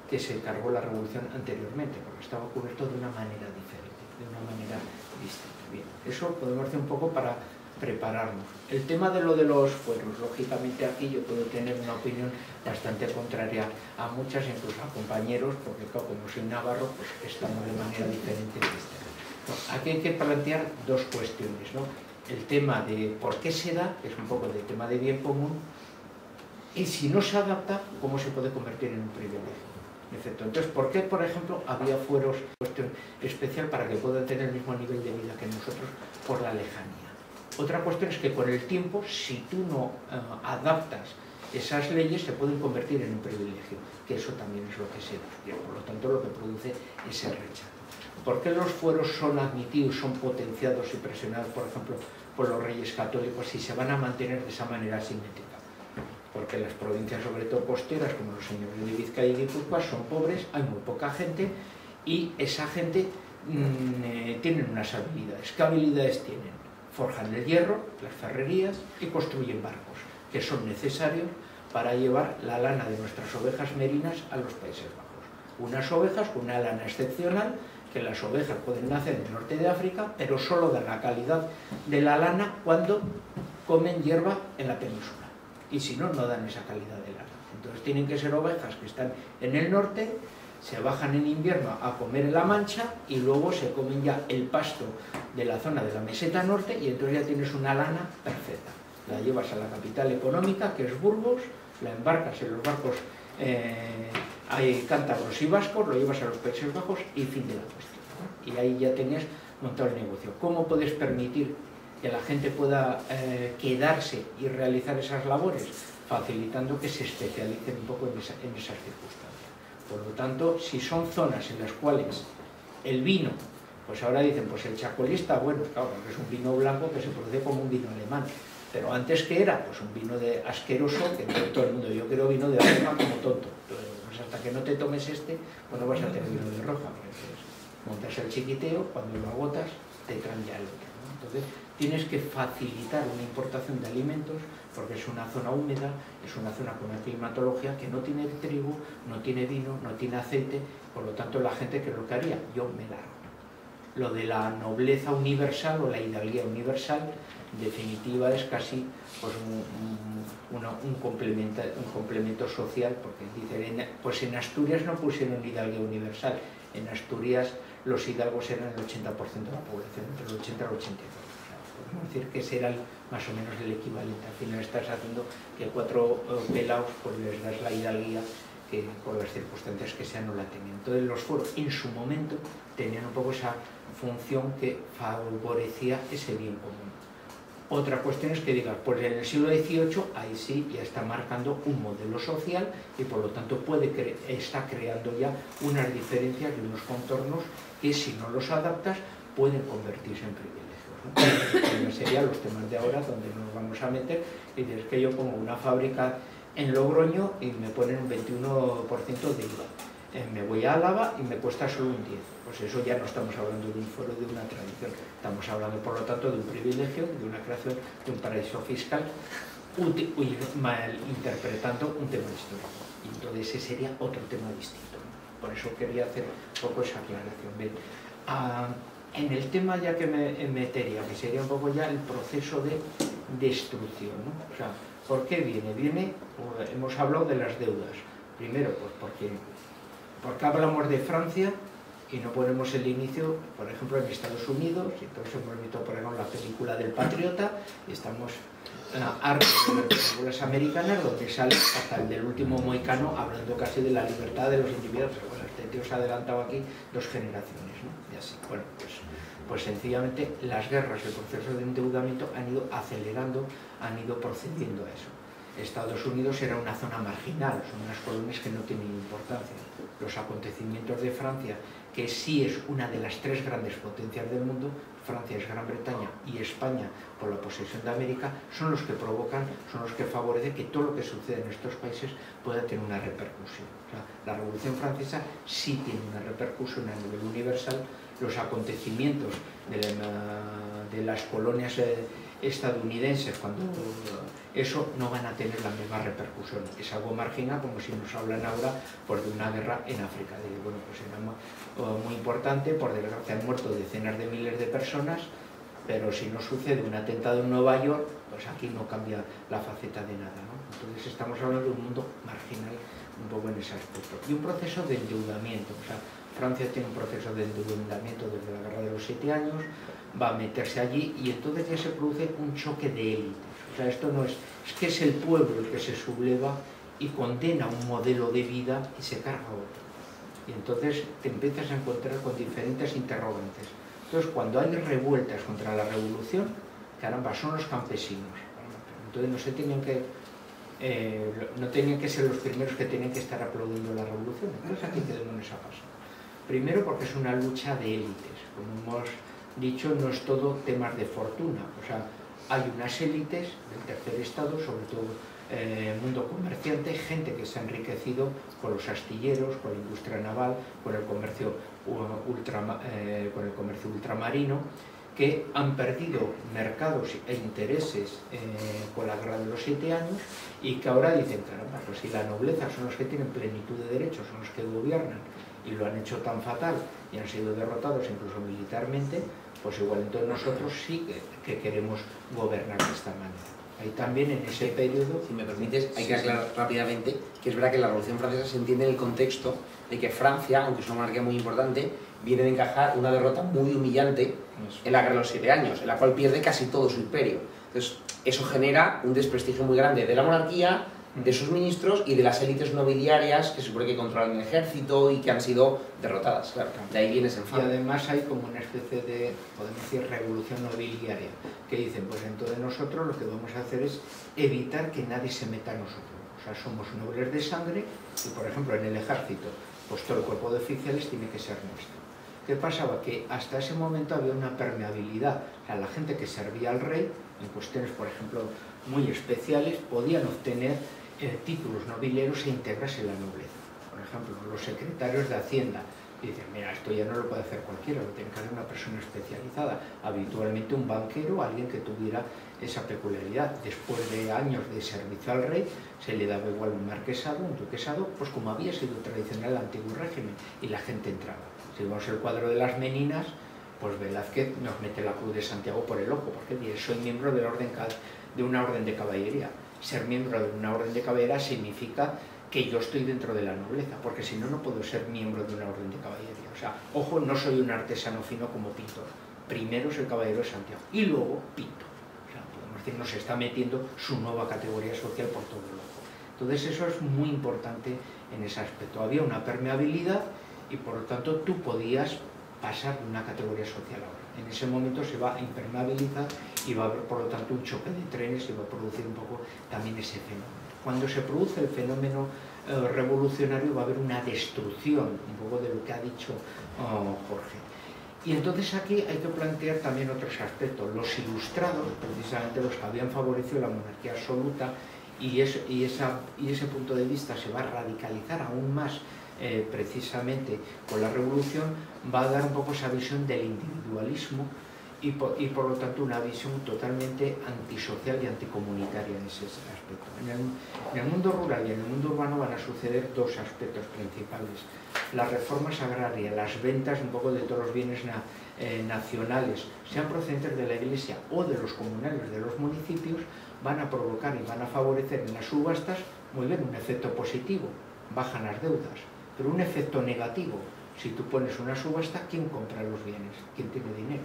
A: que se cargó la revolución anteriormente, porque estaba cubierto de una manera diferente, de una manera distinta. Bien, eso podemos hacer un poco para prepararnos. El tema de los fueros, lógicamente aquí yo puedo tener una opinión bastante contraria a muchas, incluso a compañeros, porque claro, como soy navarro, pues estamos de manera diferente. Aquí hay que plantear dos cuestiones, ¿no? El tema de por qué se da, que es un poco del tema de bien común, y si no se adapta, cómo se puede convertir en un privilegio. En efecto, entonces, ¿por qué, por ejemplo, había fueros, cuestión especial para que puedan tener el mismo nivel de vida que nosotros por la lejanía? Otra cuestión es que con el tiempo, si tú no adaptas esas leyes, se pueden convertir en un privilegio, que eso también es lo que se da, y por lo tanto lo que produce ese rechazo. ¿Por qué los fueros son admitidos, son potenciados y presionados, por ejemplo, por los reyes católicos, si se van a mantener de esa manera simétrica? Porque las provincias, sobre todo costeras, como los señores de Vizcaya y Guipúzcoa, son pobres, hay muy poca gente, y esa gente tienen unas habilidades. ¿Qué habilidades tienen? Forjan el hierro, las ferrerías, y construyen barcos, que son necesarios para llevar la lana de nuestras ovejas merinas a los Países Bajos. Unas ovejas con una lana excepcional, que las ovejas pueden nacer en el norte de África, pero solo dan la calidad de la lana cuando comen hierba en la península. Y si no, no dan esa calidad de lana. Entonces tienen que ser ovejas que están en el norte, se bajan en invierno a comer en la Mancha y luego se comen ya el pasto de la zona de la meseta norte y entonces ya tienes una lana perfecta. La llevas a la capital económica, que es Burgos, la embarcas en los barcos hay cántabros y vascos, lo llevas a los Países Bajos y fin de la cuestión, ¿no? Y ahí ya tenías montado el negocio. ¿Cómo puedes permitir que la gente pueda quedarse y realizar esas labores? Facilitando que se especialicen un poco en esas circunstancias. Por lo tanto, si son zonas en las cuales el vino, pues ahora dicen, pues el chacolista, bueno, claro, es un vino blanco que se produce como un vino alemán. Pero antes, ¿qué era? Pues un vino de asqueroso, que todo el mundo, yo quiero vino de Rioja como tonto. Pues hasta que no te tomes este, pues no vas a tener vino de Rioja. Entonces, montas el chiquiteo, cuando lo agotas, te traen ya el otro, ¿no? Entonces, tienes que facilitar una importación de alimentos, porque es una zona húmeda, es una zona con una climatología que no tiene trigo, no tiene vino, no tiene aceite, por lo tanto, la gente, ¿qué es lo que haría? Yo me largo. Lo de la nobleza universal o la hidalguía universal, en definitiva, es casi pues, un complemento social, porque dicen, pues en Asturias no pusieron hidalguía universal, en Asturias los hidalgos eran el 80% de la población, entre el 80 y el 82%. Podemos decir que ese era más o menos el equivalente. Al final estás haciendo que 4 pelaos pues les das la hidalguía, que por las circunstancias que sean no la tenían. Entonces los fueros en su momento tenían un poco esa función que favorecía ese bien común. Otra cuestión es que digas, pues en el siglo XVIII ahí sí ya está marcando un modelo social y por lo tanto está creando ya unas diferencias y unos contornos que si no los adaptas pueden convertirse en privilegios, ¿no? Serían los temas de ahora donde nos vamos a meter y dices que yo pongo una fábrica en Logroño y me ponen un 21% de IVA. Me voy a Álava y me cuesta solo un 10%. Pues eso ya no estamos hablando de un fuero, de una tradición. Estamos hablando, por lo tanto, de un privilegio, de una creación de un paraíso fiscal, mal interpretando un tema histórico. Y entonces ese sería otro tema distinto, ¿no? Por eso quería hacer un poco esa aclaración. Bien, en el tema ya que me metería, que sería un poco ya el proceso de destrucción, ¿no? O sea, ¿por qué viene? Viene, hemos hablado de las deudas. Primero, pues porque hablamos de Francia y no ponemos el inicio, por ejemplo, en Estados Unidos, y entonces hemos visto, por ejemplo, la película del Patriota, y estamos hartos de ver películas americanas donde sale hasta el del último mohicano hablando casi de la libertad de los individuos. Pero bueno, este tío se ha adelantado aquí 2 generaciones, ¿no? Y así, bueno, pues sencillamente las guerras, el proceso de endeudamiento han ido acelerando, han ido procediendo a eso. Estados Unidos era una zona marginal, son unas colonias que no tienen importancia. Los acontecimientos de Francia, que sí es una de las 3 grandes potencias del mundo, Francia es Gran Bretaña y España por la posesión de América, son los que provocan, son los que favorecen que todo lo que sucede en estos países pueda tener una repercusión. O sea, la Revolución Francesa sí tiene una repercusión a nivel universal. Los acontecimientos de las colonias estadounidenses, cuando eso no van a tener la misma repercusión. Es algo marginal, como si nos hablan ahora pues, de una guerra en África. Bueno, pues era muy importante, por desgracia han muerto decenas de miles de personas, pero si no sucede un atentado en Nueva York, pues aquí no cambia la faceta de nada, ¿no? Entonces estamos hablando de un mundo marginal un poco en ese aspecto. Y un proceso de endeudamiento, o sea, Francia tiene un proceso de endeudamiento desde la Guerra de los 7 años, va a meterse allí y entonces ya se produce un choque de élites. O sea, esto no es que es el pueblo el que se subleva y condena un modelo de vida y se carga otro. Y entonces te empiezas a encontrar con diferentes interrogantes. Entonces, cuando hay revueltas contra la revolución, caramba, son los campesinos. Entonces no tenían que ser los primeros que tenían que estar aplaudiendo la revolución. Entonces, aquí qué demonios ha pasado. Primero, porque es una lucha de élites. Como hemos dicho, no es todo temas de fortuna. O sea, hay unas élites del tercer estado, sobre todo el mundo comerciante, gente que se ha enriquecido con los astilleros, con la industria naval, con el comercio ultramarino, que han perdido mercados e intereses con la Guerra de los 7 años y que ahora dicen, caramba, pues si la nobleza son los que tienen plenitud de derechos, son los que gobiernan y lo han hecho tan fatal y han sido derrotados incluso militarmente, pues igual entonces nosotros sí que queremos gobernar de esta manera. Ahí también en ese periodo...
C: Si me permites, hay que aclarar rápidamente que es verdad que la Revolución Francesa se entiende en el contexto de que Francia, aunque es una monarquía muy importante, viene de encajar una derrota muy humillante en la Guerra de los 7 años, en la cual pierde casi todo su imperio. Entonces, eso genera un desprestigio muy grande de la monarquía, de sus ministros y de las élites nobiliarias que se supone que controlan el ejército y que han sido derrotadas, claro. De ahí viene ese enfado.
A: Y además hay como una especie de, podemos decir, revolución nobiliaria, que dicen, pues entonces nosotros lo que vamos a hacer es evitar que nadie se meta a nosotros. O sea, somos nobles de sangre y, por ejemplo, en el ejército, pues todo el cuerpo de oficiales tiene que ser nuestro. ¿Qué pasaba? Que hasta ese momento había una permeabilidad. O sea, la gente que servía al rey, en cuestiones, por ejemplo, muy especiales, podían obtener títulos nobiliarios e integrarse en la nobleza. Por ejemplo, los secretarios de Hacienda dicen, mira, esto ya no lo puede hacer cualquiera, lo tiene que hacer una persona especializada, habitualmente un banquero, alguien que tuviera esa peculiaridad. Después de años de servicio al rey, se le daba igual un marquesado, un duquesado, pues como había sido tradicional el antiguo régimen, y la gente entraba. Si vemos el cuadro de las Meninas, pues Velázquez nos mete la cruz de Santiago por el ojo, porque dice, soy miembro de una orden de caballería. Ser miembro de una orden de caballería significa que yo estoy dentro de la nobleza, porque si no, no puedo ser miembro de una orden de caballería. O sea, ojo, no soy un artesano fino como pintor. Primero es el caballero de Santiago y luego pinto. O sea, podemos decir, nos está metiendo su nueva categoría social por todo el ojo. Entonces eso es muy importante en ese aspecto. Había una permeabilidad y por lo tanto tú podías pasar de una categoría social a otra. En ese momento se va a impermeabilizar y va a haber por lo tanto un choque de trenes y va a producir un poco también ese fenómeno. Cuando se produce el fenómeno revolucionario va a haber una destrucción, un poco de lo que ha dicho Jorge. Y entonces aquí hay que plantear también otros aspectos. Los ilustrados, precisamente los que habían favorecido la monarquía absoluta, y ese punto de vista se va a radicalizar aún más precisamente con la revolución, va a dar un poco esa visión del individualismo y por lo tanto una visión totalmente antisocial y anticomunitaria en ese aspecto. En el mundo rural y en el mundo urbano van a suceder dos aspectos principales. Las reformas agrarias, las ventas un poco de todos los bienes nacionales, sean procedentes de la Iglesia o de los comunales de los municipios, van a provocar y van a favorecer en las subastas, muy bien, un efecto positivo, bajan las deudas, pero un efecto negativo. Si tú pones una subasta, ¿quién compra los bienes? ¿Quién tiene dinero?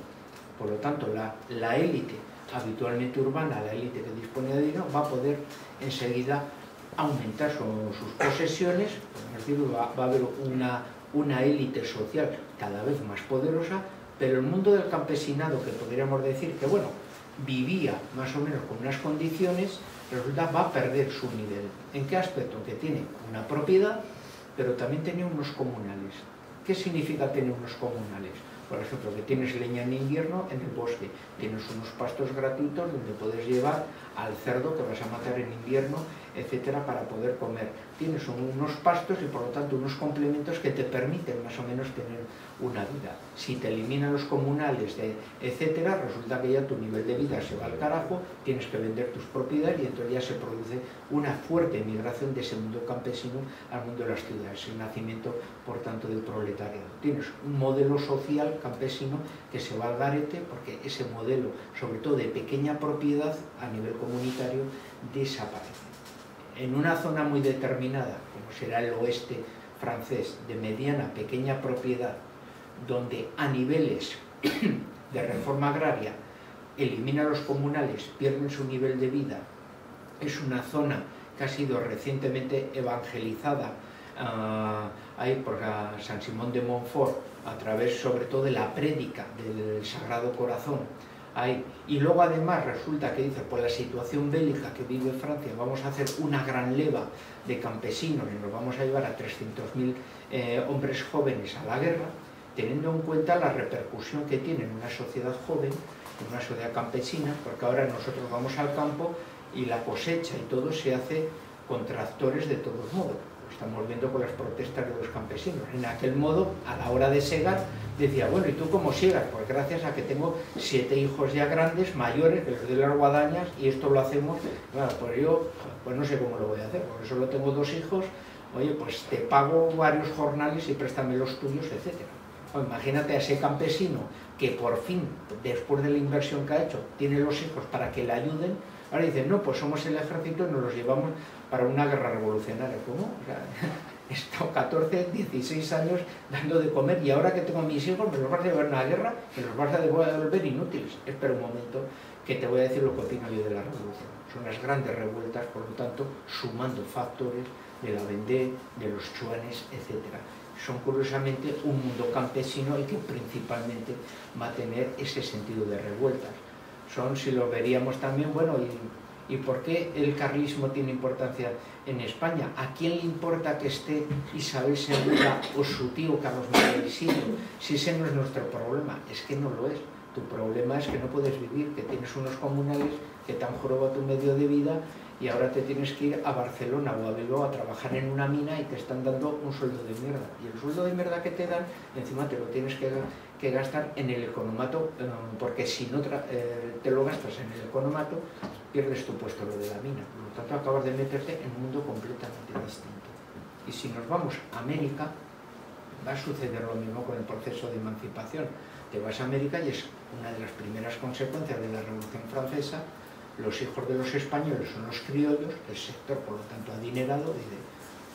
A: Por lo tanto, la élite habitualmente urbana, la élite que dispone de dinero, va a poder enseguida aumentar sus posesiones, es decir, va a haber una élite social cada vez más poderosa, pero el mundo del campesinado, que podríamos decir que, bueno, vivía más o menos con unas condiciones, resulta va a perder su nivel. ¿En qué aspecto? Que tiene una propiedad, pero también tiene unos comunales. ¿Qué significa tener unos comunales? Por ejemplo, que tienes leña en invierno en el bosque, tienes unos pastos gratuitos donde puedes llevar al cerdo que vas a matar en invierno, etcétera, para poder comer. Tienes unos pastos y por lo tanto unos complementos que te permiten más o menos tener una vida. Si te eliminan los comunales, etcétera, resulta que ya tu nivel de vida se va al carajo, tienes que vender tus propiedades y entonces ya se produce una fuerte migración de ese mundo campesino al mundo de las ciudades, el nacimiento, por tanto, del proletariado. Tienes un modelo social campesino que se va al garete porque ese modelo, sobre todo de pequeña propiedad a nivel comunitario, desaparece. En una zona muy determinada, como será el oeste francés de mediana, pequeña propiedad, donde a niveles de reforma agraria elimina los comunales, pierden su nivel de vida, es una zona que ha sido recientemente evangelizada ahí por San Simón de Montfort, a través sobre todo de la prédica del Sagrado Corazón. Ahí. Y luego además resulta que dice, por la situación bélica que vive Francia, vamos a hacer una gran leva de campesinos y nos vamos a llevar a 300.000 hombres jóvenes a la guerra, teniendo en cuenta la repercusión que tiene en una sociedad joven, en una sociedad campesina, porque ahora nosotros vamos al campo y la cosecha y todo se hace con tractores de todos modos. Estamos viendo con las protestas de los campesinos. En aquel modo, a la hora de segar, decía, bueno, ¿y tú cómo siegas? Pues gracias a que tengo 7 hijos ya grandes, mayores, que les doy las guadañas, y esto lo hacemos, bueno, pues yo, pues no sé cómo lo voy a hacer, porque solo tengo 2 hijos, oye, pues te pago varios jornales y préstame los tuyos, etc. Bueno, imagínate a ese campesino que por fin, después de la inversión que ha hecho, tiene los hijos para que le ayuden. Ahora dicen, no, pues somos el ejército y nos los llevamos para una guerra revolucionaria. ¿Cómo? O sea, he estado 14, 16 años dando de comer y ahora que tengo a mis hijos me los vas a llevar a una guerra y los vas a devolver inútiles. Espera un momento que te voy a decir lo que opino yo de la revolución. Son las grandes revueltas, por lo tanto, sumando factores de la Vendée, de los chuanes, etc. Son curiosamente un mundo campesino el que principalmente va a tener ese sentido de revueltas. Son, si lo veríamos también, bueno, ¿y por qué el carlismo tiene importancia en España? ¿A quién le importa que esté Isabel II o su tío Carlos María Isidro? Si ese no es nuestro problema, es que no lo es. Tu problema es que no puedes vivir, que tienes unos comunales que te han jorobado tu medio de vida y ahora te tienes que ir a Barcelona o a Bilbao a trabajar en una mina y te están dando un sueldo de mierda. Y el sueldo de mierda que te dan, encima te lo tienes que gastar en el economato, porque si no te lo gastas en el economato, pierdes tu puesto, lo de la mina. Por lo tanto, acabas de meterte en un mundo completamente distinto. Y si nos vamos a América, va a suceder lo mismo con el proceso de emancipación. Te vas a América y es una de las primeras consecuencias de la Revolución Francesa. Los hijos de los españoles son los criollos, el sector, por lo tanto, adinerado, dice,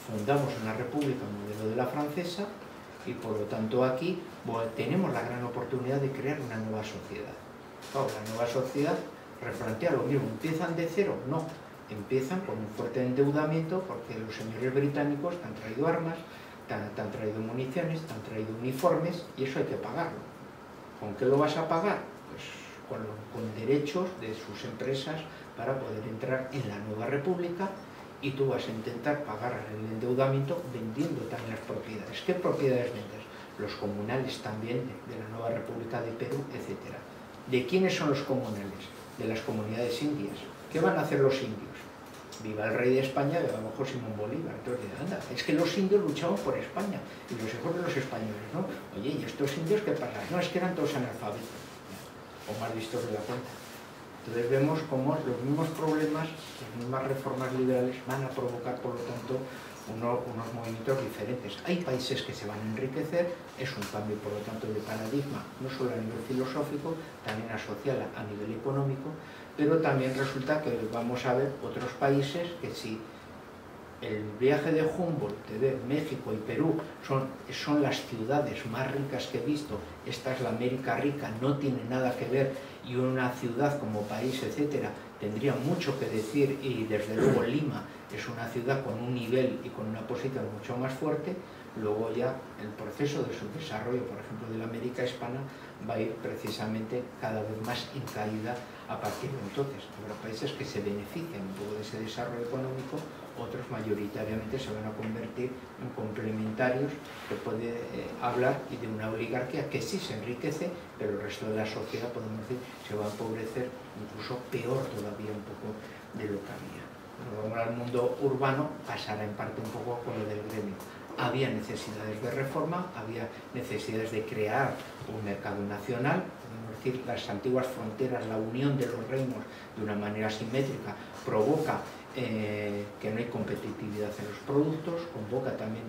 A: fundamos una república modelo de la francesa y, por lo tanto, aquí tenemos la gran oportunidad de crear una nueva sociedad. Claro, la nueva sociedad replantea lo mismo. ¿Empiezan de cero? No. Empiezan con un fuerte endeudamiento porque los señores británicos te han traído armas, te han traído municiones, te han traído uniformes y eso hay que pagarlo. ¿Con qué lo vas a pagar? Pues con derechos de sus empresas para poder entrar en la nueva república y tú vas a intentar pagar el endeudamiento vendiendo también las propiedades. ¿Qué propiedades vendes? Los comunales también de la nueva república de Perú, etc. ¿De quiénes son los comunales? De las comunidades indias. ¿Qué van a hacer los indios? Viva el rey de España, viva a lo mejor Simón Bolívar. Entonces, anda, es que los indios luchaban por España y los hijos de los españoles, ¿no? Oye, ¿y estos indios qué pasa? No, es que eran todos analfabetos, o más listos de la cuenta. Entonces vemos cómo los mismos problemas, las mismas reformas liberales van a provocar, por lo tanto, unos movimientos diferentes. Hay países que se van a enriquecer, es un cambio, por lo tanto, de paradigma, no solo a nivel filosófico, también social, a nivel económico, pero también resulta que vamos a ver otros países que si el viaje de Humboldt de ver México y Perú son las ciudades más ricas que he visto, esta es la América rica, no tiene nada que ver, y una ciudad como país, etcétera, tendría mucho que decir, y desde luego Lima es una ciudad con un nivel y con una posición mucho más fuerte. Luego ya el proceso de su desarrollo, por ejemplo, de la América hispana, va a ir precisamente cada vez más en caída a partir de entonces. Habrá países que se benefician un poco de ese desarrollo económico, otros mayoritariamente se van a convertir en complementarios, que puede hablar y de una oligarquía que sí se enriquece, pero el resto de la sociedad, podemos decir, se va a empobrecer, incluso peor todavía un poco de lo que había. Cuando vamos al mundo urbano, pasará en parte un poco con lo del gremio. Había necesidades de reforma, había necesidades de crear un mercado nacional, podemos decir, las antiguas fronteras, la unión de los reinos de una manera simétrica provoca que no hay competitividad en los productos, convoca también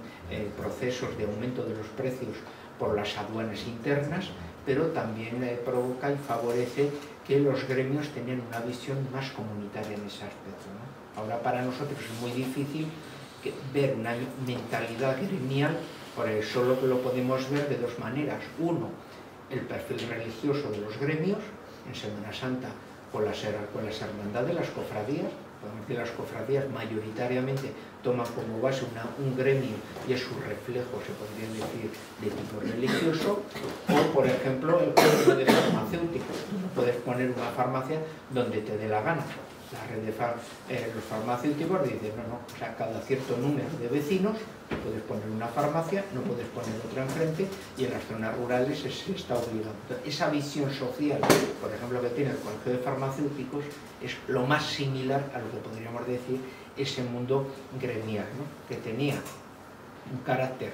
A: procesos de aumento de los precios por las aduanas internas, pero también provoca y favorece que los gremios tengan una visión más comunitaria en ese aspecto, ¿no? Ahora para nosotros es muy difícil ver una mentalidad gremial, porque solo lo podemos ver de dos maneras. Uno, el perfil religioso de los gremios, en Semana Santa con las hermandades, las cofradías. Podemos decir, las cofradías mayoritariamente toman como base un gremio y es su reflejo, se podría decir, de tipo religioso. O, por ejemplo, el gremio de farmacéuticos. Tú no puedes poner una farmacia donde te dé la gana. La red de los farmacéuticos dicen, no, o sea, cada cierto número de vecinos puedes poner una farmacia, no puedes poner otra enfrente, y en las zonas rurales se está obligado. Esa visión social, por ejemplo, que tiene el Colegio de Farmacéuticos, es lo más similar a lo que podríamos decir ese mundo gremial, ¿no? Que tenía un carácter,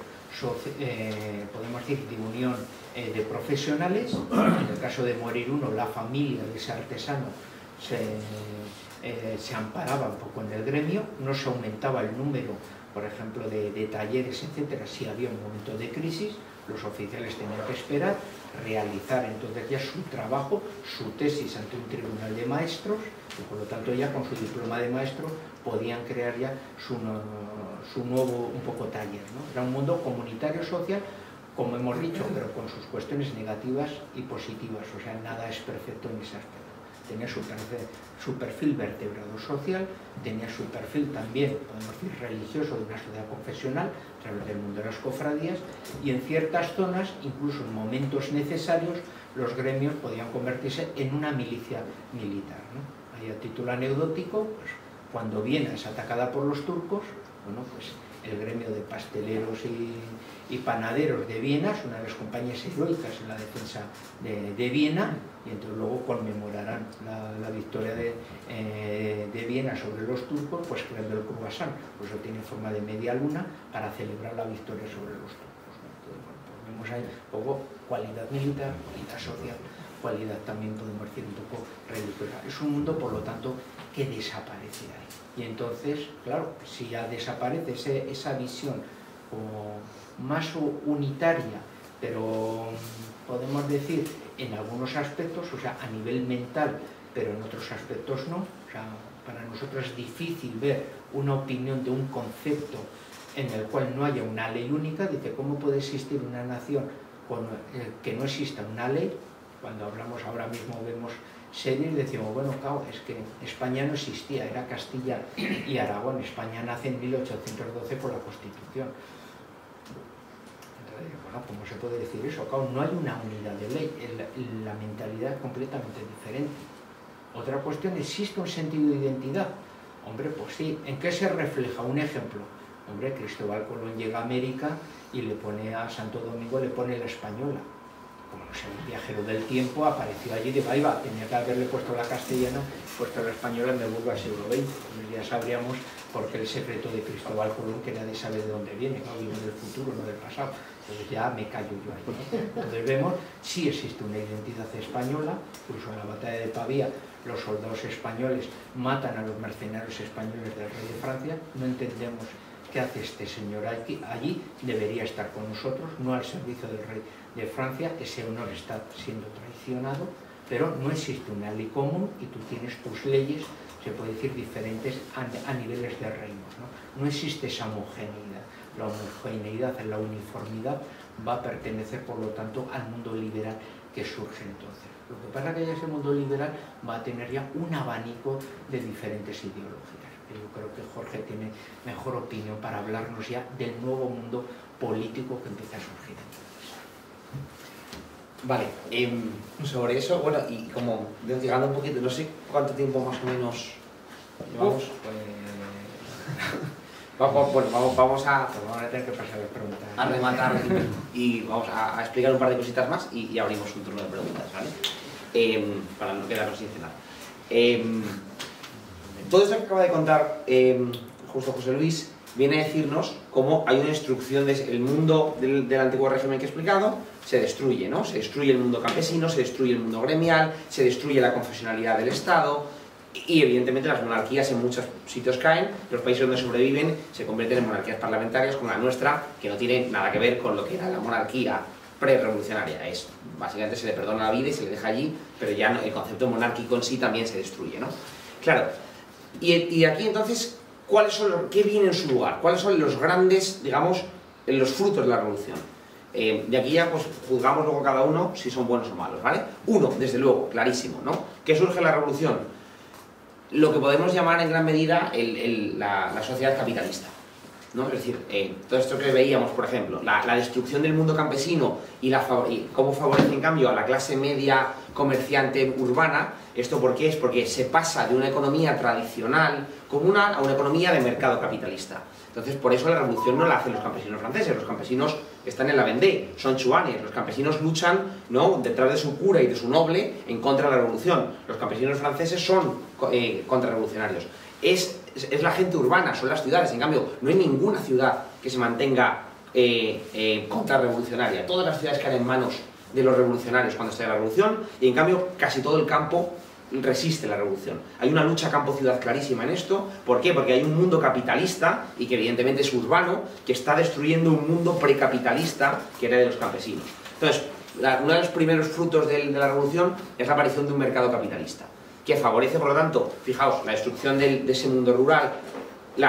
A: podemos decir, de unión de profesionales. En el caso de morir uno, la familia de ese artesano se amparaba un poco en el gremio, no se aumentaba el número, por ejemplo, de talleres, etcétera, si había un momento de crisis. Los oficiales tenían que esperar, realizar entonces ya su trabajo, su tesis ante un tribunal de maestros, y por lo tanto ya con su diploma de maestro podían crear ya su nuevo un poco taller, ¿no? Era un mundo comunitario social, como hemos dicho, pero con sus cuestiones negativas y positivas, o sea, nada es perfecto en ese aspecto. Tenía su perfil vertebrado social, tenía su perfil también, podemos decir, religioso, de una sociedad confesional, a través del mundo de las cofradías, y en ciertas zonas, incluso en momentos necesarios, los gremios podían convertirse en una milicia militar, ¿no? Ahí, a título anecdótico, pues, cuando Viena es atacada por los turcos, bueno, pues el gremio de pasteleros y panaderos de Viena son una de las compañías heroicas en la defensa de Viena, y entonces luego conmemorarán la victoria de Viena sobre los turcos, pues creando el croissant, pues eso tiene forma de media luna para celebrar la victoria sobre los turcos, ¿no? Entonces, bueno, pues vemos ahí un poco cualidad militar, cualidad social, cualidad también, podemos decir, un poco religiosa. Es un mundo, por lo tanto, que desaparece ahí. Y entonces, claro, si ya desaparece esa visión como más unitaria, pero podemos decir en algunos aspectos, o sea, a nivel mental, pero en otros aspectos no. O sea, para nosotros es difícil ver una opinión de un concepto en el cual no haya una ley única. Dice, ¿cómo puede existir una nación que no exista una ley? Cuando hablamos ahora mismo, vemos series y decimos, bueno, claro, es que España no existía, era Castilla y Aragón. España nace en 1812 por la Constitución. Entonces, bueno, ¿cómo se puede decir eso? Claro, no hay una unidad de ley, la mentalidad es completamente diferente. Otra cuestión, ¿existe un sentido de identidad? Hombre, pues sí. ¿En qué se refleja? Un ejemplo. Hombre, Cristóbal Colón llega a América y le pone a Santo Domingo, le pone la española. Como no sé, un viajero del tiempo apareció allí y dijo, ahí va, tenía que haberle puesto la castellana, puesto la española, me vuelvo al siglo XX. Pues ya sabríamos por qué el secreto de Cristóbal Colón, que nadie sabe de dónde viene, no viene del futuro, no del pasado. Entonces ya me callo yo ahí, ¿no? Entonces vemos, sí existe una identidad española, incluso en la batalla de Pavía, los soldados españoles matan a los mercenarios españoles del rey de Francia. No entendemos qué hace este señor allí, debería estar con nosotros, no al servicio del rey de Francia. Ese honor está siendo traicionado, pero no existe una ley común y tú tienes tus leyes, se puede decir, diferentes a niveles de reinos, ¿no? No existe esa homogeneidad. La homogeneidad, la uniformidad va a pertenecer, por lo tanto, al mundo liberal que surge entonces. Lo que pasa es que ese mundo liberal va a tener ya un abanico de diferentes ideologías. Yo creo que Jorge tiene mejor opinión para hablarnos ya del nuevo mundo político que empieza a surgir.
C: Vale, sobre eso, bueno, y como llegando un poquito, no sé cuánto tiempo más o menos llevamos. Vamos a
A: tener que pasar las preguntas.
C: A rematar y vamos a explicar un par de cositas más y abrimos un turno de preguntas, ¿vale? Para no quedarnos sin cenar. Todo esto que acaba de contar justo José Luis viene a decirnos cómo hay una destrucción del mundo del antiguo régimen que he explicado. Se destruye, ¿no? Se destruye el mundo campesino, se destruye el mundo gremial, se destruye la confesionalidad del Estado y evidentemente las monarquías en muchos sitios caen. Los países donde sobreviven se convierten en monarquías parlamentarias como la nuestra, que no tiene nada que ver con lo que era la monarquía pre-revolucionaria. Básicamente se le perdona la vida y se le deja allí, pero ya el concepto monárquico en sí también se destruye, ¿no? Claro, y aquí entonces ¿qué viene en su lugar? ¿Cuáles son los grandes, digamos, los frutos de la revolución? De aquí ya pues juzgamos luego cada uno si son buenos o malos, ¿vale? Uno, desde luego, clarísimo, ¿no? ¿Qué surge la revolución? Lo que podemos llamar en gran medida la sociedad capitalista, ¿no? Es decir, todo esto que veíamos, por ejemplo, la destrucción del mundo campesino y cómo favorece en cambio a la clase media comerciante urbana. ¿Esto por qué? Es porque se pasa de una economía tradicional común a una economía de mercado capitalista. Entonces, por eso la revolución no la hacen los campesinos franceses. Los campesinos están en la Vendée, son chuanes. Los campesinos luchan, ¿no?, detrás de su cura y de su noble en contra de la revolución. Los campesinos franceses son contrarrevolucionarios. Es la gente urbana, son las ciudades. En cambio, no hay ninguna ciudad que se mantenga contrarrevolucionaria. Todas las ciudades caen en manos de los revolucionarios cuando está la revolución, y en cambio casi todo el campo resiste la revolución. Hay una lucha campo-ciudad clarísima en esto. ¿Por qué? Porque hay un mundo capitalista, y que evidentemente es urbano, que está destruyendo un mundo precapitalista que era de los campesinos. Entonces, uno de los primeros frutos de la revolución es la aparición de un mercado capitalista, que favorece, por lo tanto, fijaos, la destrucción de ese mundo rural.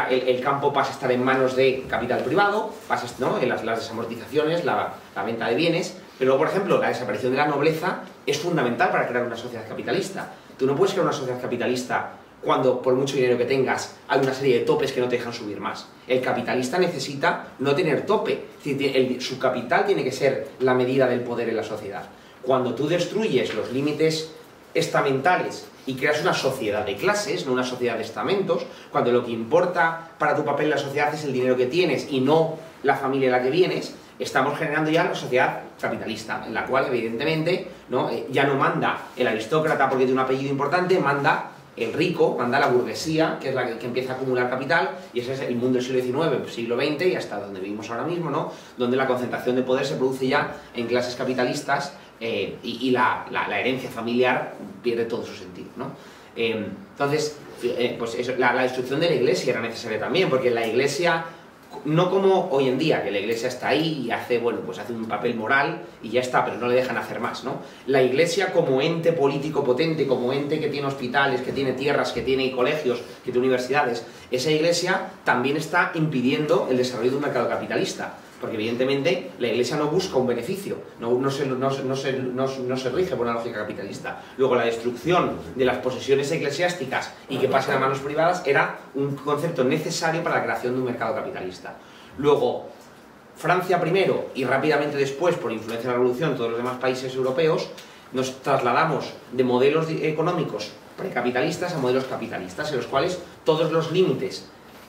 C: El campo pasa a estar en manos de capital privado, pasa, ¿no?, en las desamortizaciones, la venta de bienes. Pero, por ejemplo, la desaparición de la nobleza es fundamental para crear una sociedad capitalista. Tú no puedes crear una sociedad capitalista cuando, por mucho dinero que tengas, hay una serie de topes que no te dejan subir más. El capitalista necesita no tener tope. Es decir, su capital tiene que ser la medida del poder en la sociedad. Cuando tú destruyes los límites estamentales y creas una sociedad de clases, no una sociedad de estamentos, cuando lo que importa para tu papel en la sociedad es el dinero que tienes y no la familia en la que vienes, estamos generando ya una sociedad capitalista, en la cual, evidentemente, ¿no?, ya no manda el aristócrata porque tiene un apellido importante, manda el rico, manda la burguesía, que es la que empieza a acumular capital, y ese es el mundo del siglo XIX, siglo XX, y hasta donde vivimos ahora mismo, ¿no?, donde la concentración de poder se produce ya en clases capitalistas, y la herencia familiar pierde todo su sentido, ¿no? Entonces, pues eso, la destrucción de la Iglesia era necesaria también, porque la Iglesia, no como hoy en día, que la Iglesia está ahí y hace, bueno, pues hace un papel moral y ya está, pero no le dejan hacer más, ¿no? La Iglesia como ente político potente, como ente que tiene hospitales, que tiene tierras, que tiene colegios, que tiene universidades, esa Iglesia también está impidiendo el desarrollo de un mercado capitalista, porque evidentemente la Iglesia no busca un beneficio, no se rige por una lógica capitalista. Luego, la destrucción de las posesiones eclesiásticas y que pasen a manos privadas era un concepto necesario para la creación de un mercado capitalista. Luego, Francia primero y rápidamente después, por influencia de la revolución, todos los demás países europeos, nos trasladamos de modelos económicos precapitalistas a modelos capitalistas, en los cuales todos los límites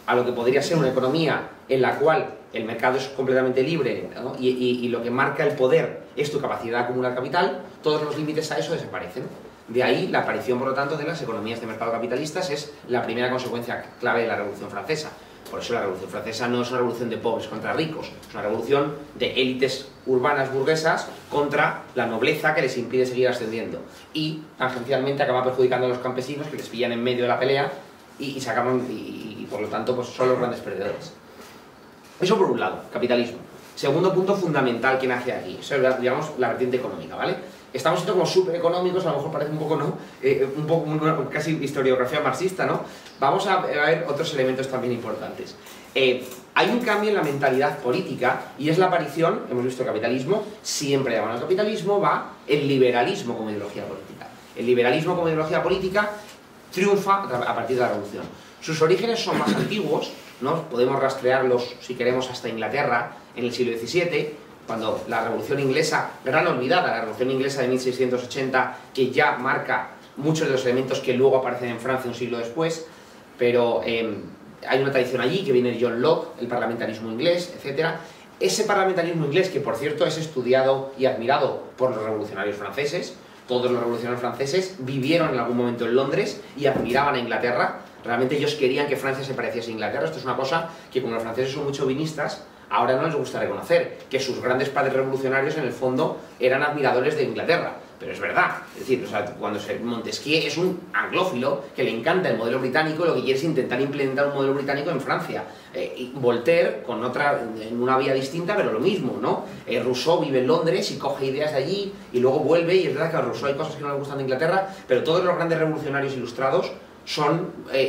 C: a lo que podría ser una economía en la cual el mercado es completamente libre, ¿no?, y lo que marca el poder es tu capacidad de acumular capital, todos los límites a eso desaparecen. De ahí la aparición, por lo tanto, de las economías de mercado capitalistas es la primera consecuencia clave de la Revolución Francesa. Por eso la Revolución Francesa no es una revolución de pobres contra ricos, es una revolución de élites urbanas burguesas contra la nobleza que les impide seguir ascendiendo. Y, tangencialmente, acaba perjudicando a los campesinos, que les pillan en medio de la pelea y se acaban, y por lo tanto pues son los grandes perdedores. Eso por un lado, capitalismo. Segundo punto fundamental que nace aquí, eso es, digamos, la vertiente económica, ¿vale? Estamos siendo como súper económicos, a lo mejor parece un poco, ¿no?, un poco casi historiografía marxista, ¿no? Vamos a ver otros elementos también importantes. Hay un cambio en la mentalidad política, y es la aparición, hemos visto el capitalismo, siempre de la mano del capitalismo va el liberalismo como ideología política. El liberalismo como ideología política triunfa a partir de la revolución. Sus orígenes son más antiguos, ¿no? Podemos rastrearlos, si queremos, hasta Inglaterra, en el siglo XVII, cuando la Revolución Inglesa, gran olvidada, la Revolución Inglesa de 1680, que ya marca muchos de los elementos que luego aparecen en Francia un siglo después, pero hay una tradición allí que viene de John Locke, el parlamentarismo inglés, etc. Ese parlamentarismo inglés, que por cierto es estudiado y admirado por los revolucionarios franceses, todos los revolucionarios franceses vivieron en algún momento en Londres y admiraban a Inglaterra. Realmente ellos querían que Francia se pareciese a Inglaterra. Esto es una cosa que, como los franceses son muy chauvinistas, ahora no les gusta reconocer, que sus grandes padres revolucionarios en el fondo eran admiradores de Inglaterra. Pero es verdad, es decir, o sea, cuando Montesquieu es un anglófilo que le encanta el modelo británico, lo que quiere es intentar implementar un modelo británico en Francia. Y Voltaire, con otra, en una vía distinta, pero lo mismo, ¿no? Rousseau vive en Londres y coge ideas de allí y luego vuelve, y es verdad que a Rousseau hay cosas que no le gustan de Inglaterra, pero todos los grandes revolucionarios ilustrados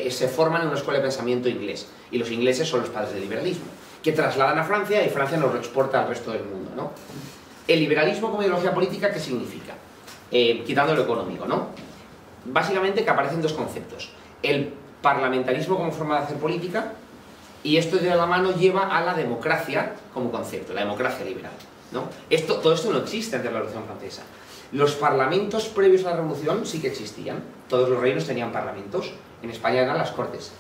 C: se forman en una escuela de pensamiento inglés, y los ingleses son los padres del liberalismo, que trasladan a Francia y Francia nos lo exporta al resto del mundo, ¿no? El liberalismo como ideología política, ¿qué significa? Quitando lo económico, ¿no? Básicamente que aparecen dos conceptos: el parlamentarismo como forma de hacer política, y esto de la mano lleva a la democracia como concepto, la democracia liberal, ¿no? Todo esto no existe antes de la Revolución Francesa. Los parlamentos previos a la Revolución sí que existían. Todos los reinos tenían parlamentos. En España eran las Cortes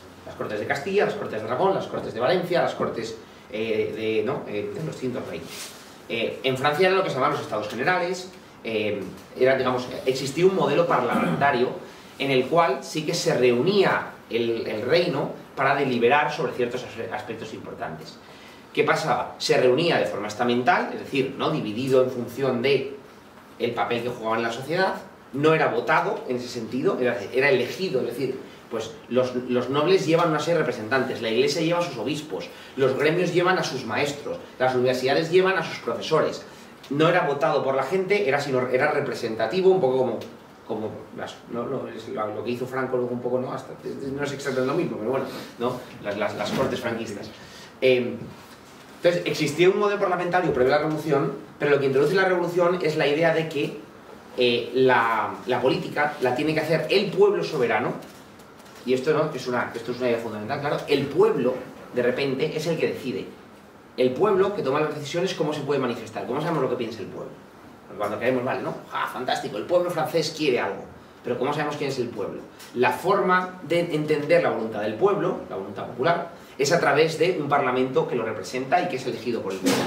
C: de Castilla, las Cortes de Aragón, las Cortes de Valencia, las Cortes de los distintos reinos. En Francia eran lo que se llamaban los Estados Generales. Existía un modelo parlamentario en el cual sí que se reunía el reino para deliberar sobre ciertos aspectos importantes. ¿Qué pasaba? Se reunía de forma estamental, es decir, ¿no?, dividido en función de el papel que jugaba en la sociedad. No era votado en ese sentido, era elegido, es decir, pues los nobles llevan una serie de representantes, la iglesia lleva a sus obispos, los gremios llevan a sus maestros, las universidades llevan a sus profesores. No era votado por la gente, era representativo, un poco como lo que hizo Franco luego un poco, ¿no? Hasta, no es exactamente lo mismo, pero bueno, ¿no? Las cortes franquistas. Entonces, existía un modelo parlamentario previo a la Revolución, pero lo que introduce la Revolución es la idea de que la política la tiene que hacer el pueblo soberano, y esto, ¿no?, esto es una idea fundamental, claro. El pueblo, de repente, es el que decide. El pueblo que toma las decisiones, ¿cómo se puede manifestar? ¿Cómo sabemos lo que piensa el pueblo? Cuando queremos, vale, ¿no? ¡Ah, fantástico! El pueblo francés quiere algo. Pero ¿cómo sabemos quién es el pueblo? La forma de entender la voluntad del pueblo, la voluntad popular, es a través de un parlamento que lo representa y que es elegido por el pueblo.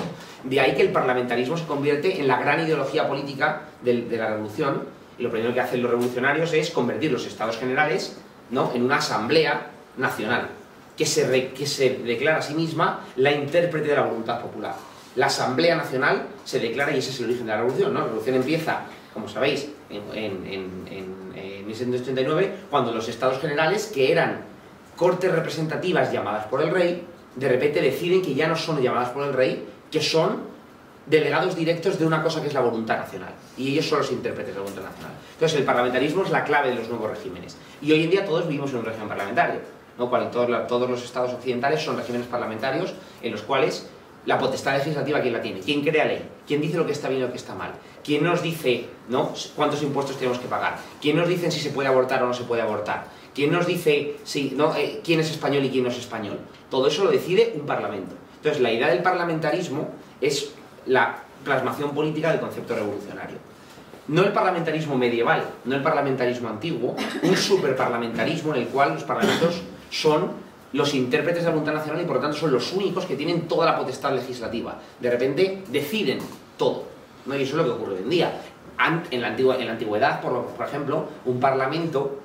C: De ahí que el parlamentarismo se convierte en la gran ideología política de la revolución, y lo primero que hacen los revolucionarios es convertir los estados generales, ¿no?, en una asamblea nacional, que se declara a sí misma la intérprete de la voluntad popular. La Asamblea Nacional se declara, y ese es el origen de la revolución, ¿no? La revolución empieza, como sabéis, en 1789, cuando los estados generales, que eran cortes representativas llamadas por el rey, de repente deciden que ya no son llamadas por el rey, que son delegados directos de una cosa que es la voluntad nacional, y ellos son los intérpretes de la voluntad nacional. Entonces el parlamentarismo es la clave de los nuevos regímenes, y hoy en día todos vivimos en un régimen parlamentario, ¿no? Todos los estados occidentales son regímenes parlamentarios en los cuales la potestad legislativa, ¿quién la tiene? ¿Quién crea ley? ¿Quién dice lo que está bien y lo que está mal? ¿Quién nos dice, ¿no?, cuántos impuestos tenemos que pagar? ¿Quién nos dice si se puede abortar o no se puede abortar? ¿Quién nos dice quién es español y quién no es español? Todo eso lo decide un parlamento. Entonces la idea del parlamentarismo es la plasmación política del concepto revolucionario. No el parlamentarismo medieval, no el parlamentarismo antiguo, un superparlamentarismo en el cual los parlamentos son los intérpretes de la voluntad nacional y por lo tanto son los únicos que tienen toda la potestad legislativa. De repente deciden todo, ¿no? Y eso es lo que ocurre hoy en día. En la antigüedad, por ejemplo, un parlamento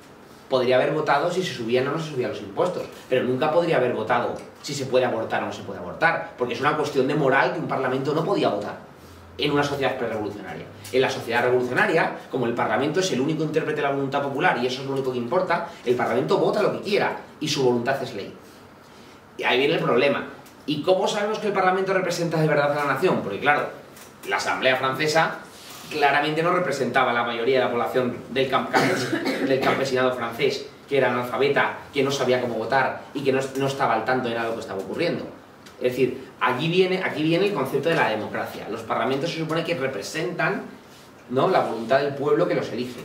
C: podría haber votado si se subían o no se subían los impuestos, pero nunca podría haber votado si se puede abortar o no se puede abortar, porque es una cuestión de moral que un parlamento no podía votar en una sociedad prerevolucionaria. En la sociedad revolucionaria, como el parlamento es el único intérprete de la voluntad popular y eso es lo único que importa, el parlamento vota lo que quiera y su voluntad es ley. Y ahí viene el problema. ¿Y cómo sabemos que el parlamento representa de verdad a la nación? Porque claro, la Asamblea Francesa claramente no representaba a la mayoría de la población del campesinado francés, que era analfabeta, que no sabía cómo votar y que no estaba al tanto de nada de lo que estaba ocurriendo. Es decir, aquí viene el concepto de la democracia. Los parlamentos se supone que representan, ¿no?, la voluntad del pueblo que los elige.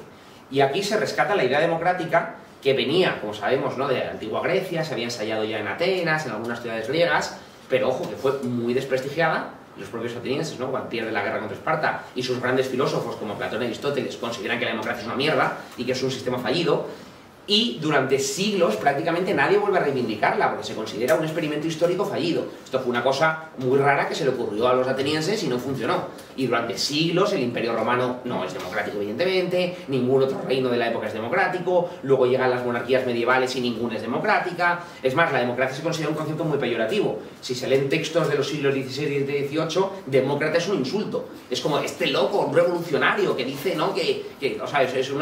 C: Y aquí se rescata la idea democrática que venía, como sabemos, ¿no?, de la antigua Grecia, se había ensayado ya en Atenas, en algunas ciudades griegas, pero ojo, que fue muy desprestigiada. Los propios atenienses, ¿no?, cuando pierden la guerra contra Esparta, y sus grandes filósofos como Platón y Aristóteles consideran que la democracia es una mierda y que es un sistema fallido, y durante siglos prácticamente nadie vuelve a reivindicarla porque se considera un experimento histórico fallido. Esto fue una cosa muy rara que se le ocurrió a los atenienses y no funcionó. Y durante siglos el Imperio Romano no es democrático, evidentemente, ningún otro reino de la época es democrático, luego llegan las monarquías medievales y ninguna es democrática. Es más, la democracia se considera un concepto muy peyorativo. Si se leen textos de los siglos XVI y XVIII, demócrata es un insulto. Es como este loco, un revolucionario que dice, ¿no?, o sea, es un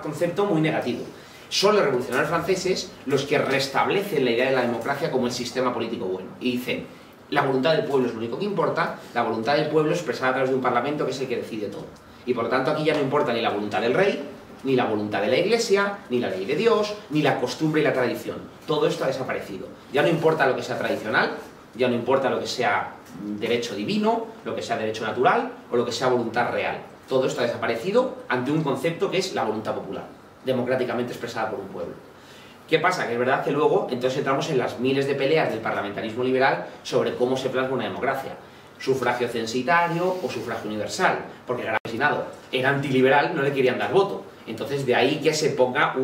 C: concepto muy negativo. Son los revolucionarios franceses los que restablecen la idea de la democracia como el sistema político bueno. Y dicen, la voluntad del pueblo es lo único que importa, la voluntad del pueblo expresada a través de un parlamento que es el que decide todo. Y por lo tanto aquí ya no importa ni la voluntad del rey, ni la voluntad de la Iglesia, ni la ley de Dios, ni la costumbre y la tradición. Todo esto ha desaparecido. Ya no importa lo que sea tradicional, ya no importa lo que sea derecho divino, lo que sea derecho natural o lo que sea voluntad real. Todo esto ha desaparecido ante un concepto que es la voluntad popular, democráticamente expresada por un pueblo. ¿Qué pasa? Que es verdad que luego entonces entramos en las miles de peleas del parlamentarismo liberal sobre cómo se plasma una democracia. Sufragio censitario o sufragio universal, porque el gran campesinado era antiliberal, no le querían dar voto. Entonces de ahí que se ponga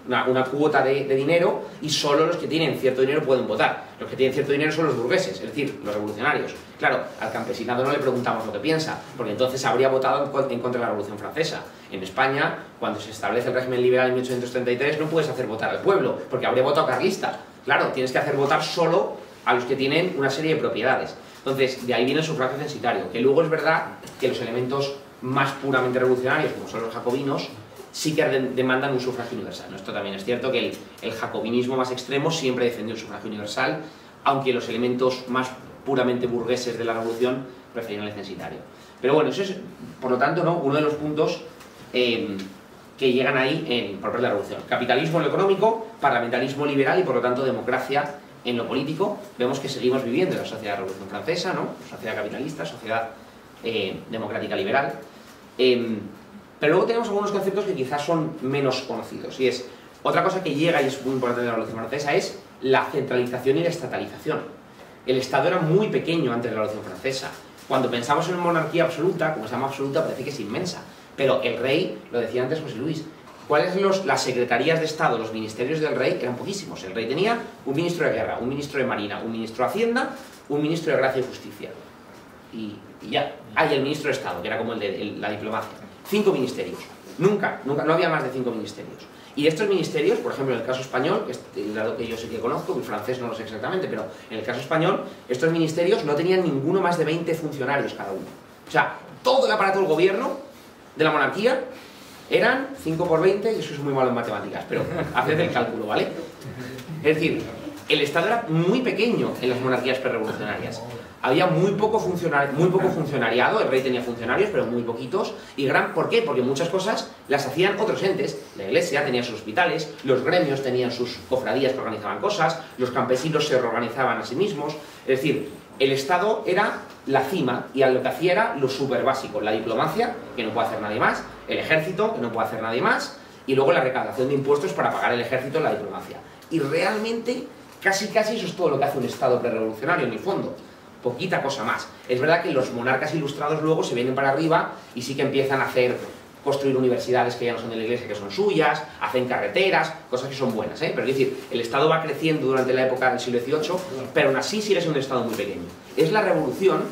C: una cuota de dinero y solo los que tienen cierto dinero pueden votar. Los que tienen cierto dinero son los burgueses, es decir, los revolucionarios. Claro, al campesinado no le preguntamos lo que piensa, porque entonces habría votado en contra de la Revolución Francesa. En España, cuando se establece el régimen liberal en 1833, no puedes hacer votar al pueblo, porque habría votado carlista. Claro, tienes que hacer votar solo a los que tienen una serie de propiedades. Entonces, de ahí viene el sufragio censitario, que luego es verdad que los elementos más puramente revolucionarios, como son los jacobinos, sí que demandan un sufragio universal, ¿no? Esto también es cierto que el jacobinismo más extremo siempre defendió el sufragio universal, aunque los elementos más puramente burgueses de la revolución preferían el censitario. Pero bueno, eso es, por lo tanto, ¿no?, uno de los puntos que llegan ahí por parte de la revolución. Capitalismo en lo económico, parlamentarismo liberal y por lo tanto democracia en lo político. Vemos que seguimos viviendo en la sociedad de la Revolución Francesa, ¿no?, sociedad capitalista, sociedad democrática liberal. Pero luego tenemos algunos conceptos que quizás son menos conocidos, y es otra cosa que llega y es muy importante de la Revolución Francesa, es la centralización y la estatalización. El Estado era muy pequeño antes de la Revolución Francesa. Cuando pensamos en una monarquía absoluta, como se llama absoluta, parece que es inmensa, pero el rey, lo decía antes José Luis, las secretarías de Estado, los ministerios del rey eran poquísimos. El rey tenía un ministro de guerra, un ministro de marina, un ministro de hacienda, un ministro de gracia y justicia, y ya. Y el ministro de Estado, que era como el de la diplomacia. 5 ministerios. Nunca, no había más de 5 ministerios. Y estos ministerios, por ejemplo, en el caso español, que es el lado que yo sí que conozco, el francés no lo sé exactamente, pero en el caso español, estos ministerios no tenían ninguno más de 20 funcionarios cada uno. O sea, todo el aparato del gobierno de la monarquía eran 5 por 20, y eso es muy malo en matemáticas, pero haced el cálculo, ¿vale? Es decir, el Estado era muy pequeño en las monarquías prerevolucionarias. Había muy poco funcionariado, el rey tenía funcionarios, pero muy poquitos. ¿Por qué? Porque muchas cosas las hacían otros entes. La iglesia tenía sus hospitales, los gremios tenían sus cofradías que organizaban cosas, los campesinos se reorganizaban a sí mismos. Es decir, el Estado era la cima, y lo que hacía era lo súper básico: la diplomacia, que no puede hacer nadie más; el ejército, que no puede hacer nadie más; y luego la recaudación de impuestos para pagar el ejército y la diplomacia. Y realmente, casi eso es todo lo que hace un Estado prerevolucionario en el fondo. Poquita cosa más. Es verdad que los monarcas ilustrados luego se vienen para arriba y sí que empiezan a construir universidades que ya no son de la iglesia, que son suyas, hacen carreteras, cosas que son buenas, ¿eh? Pero es decir, el Estado va creciendo durante la época del siglo XVIII, pero aún así sigue siendo un Estado muy pequeño. Es la revolución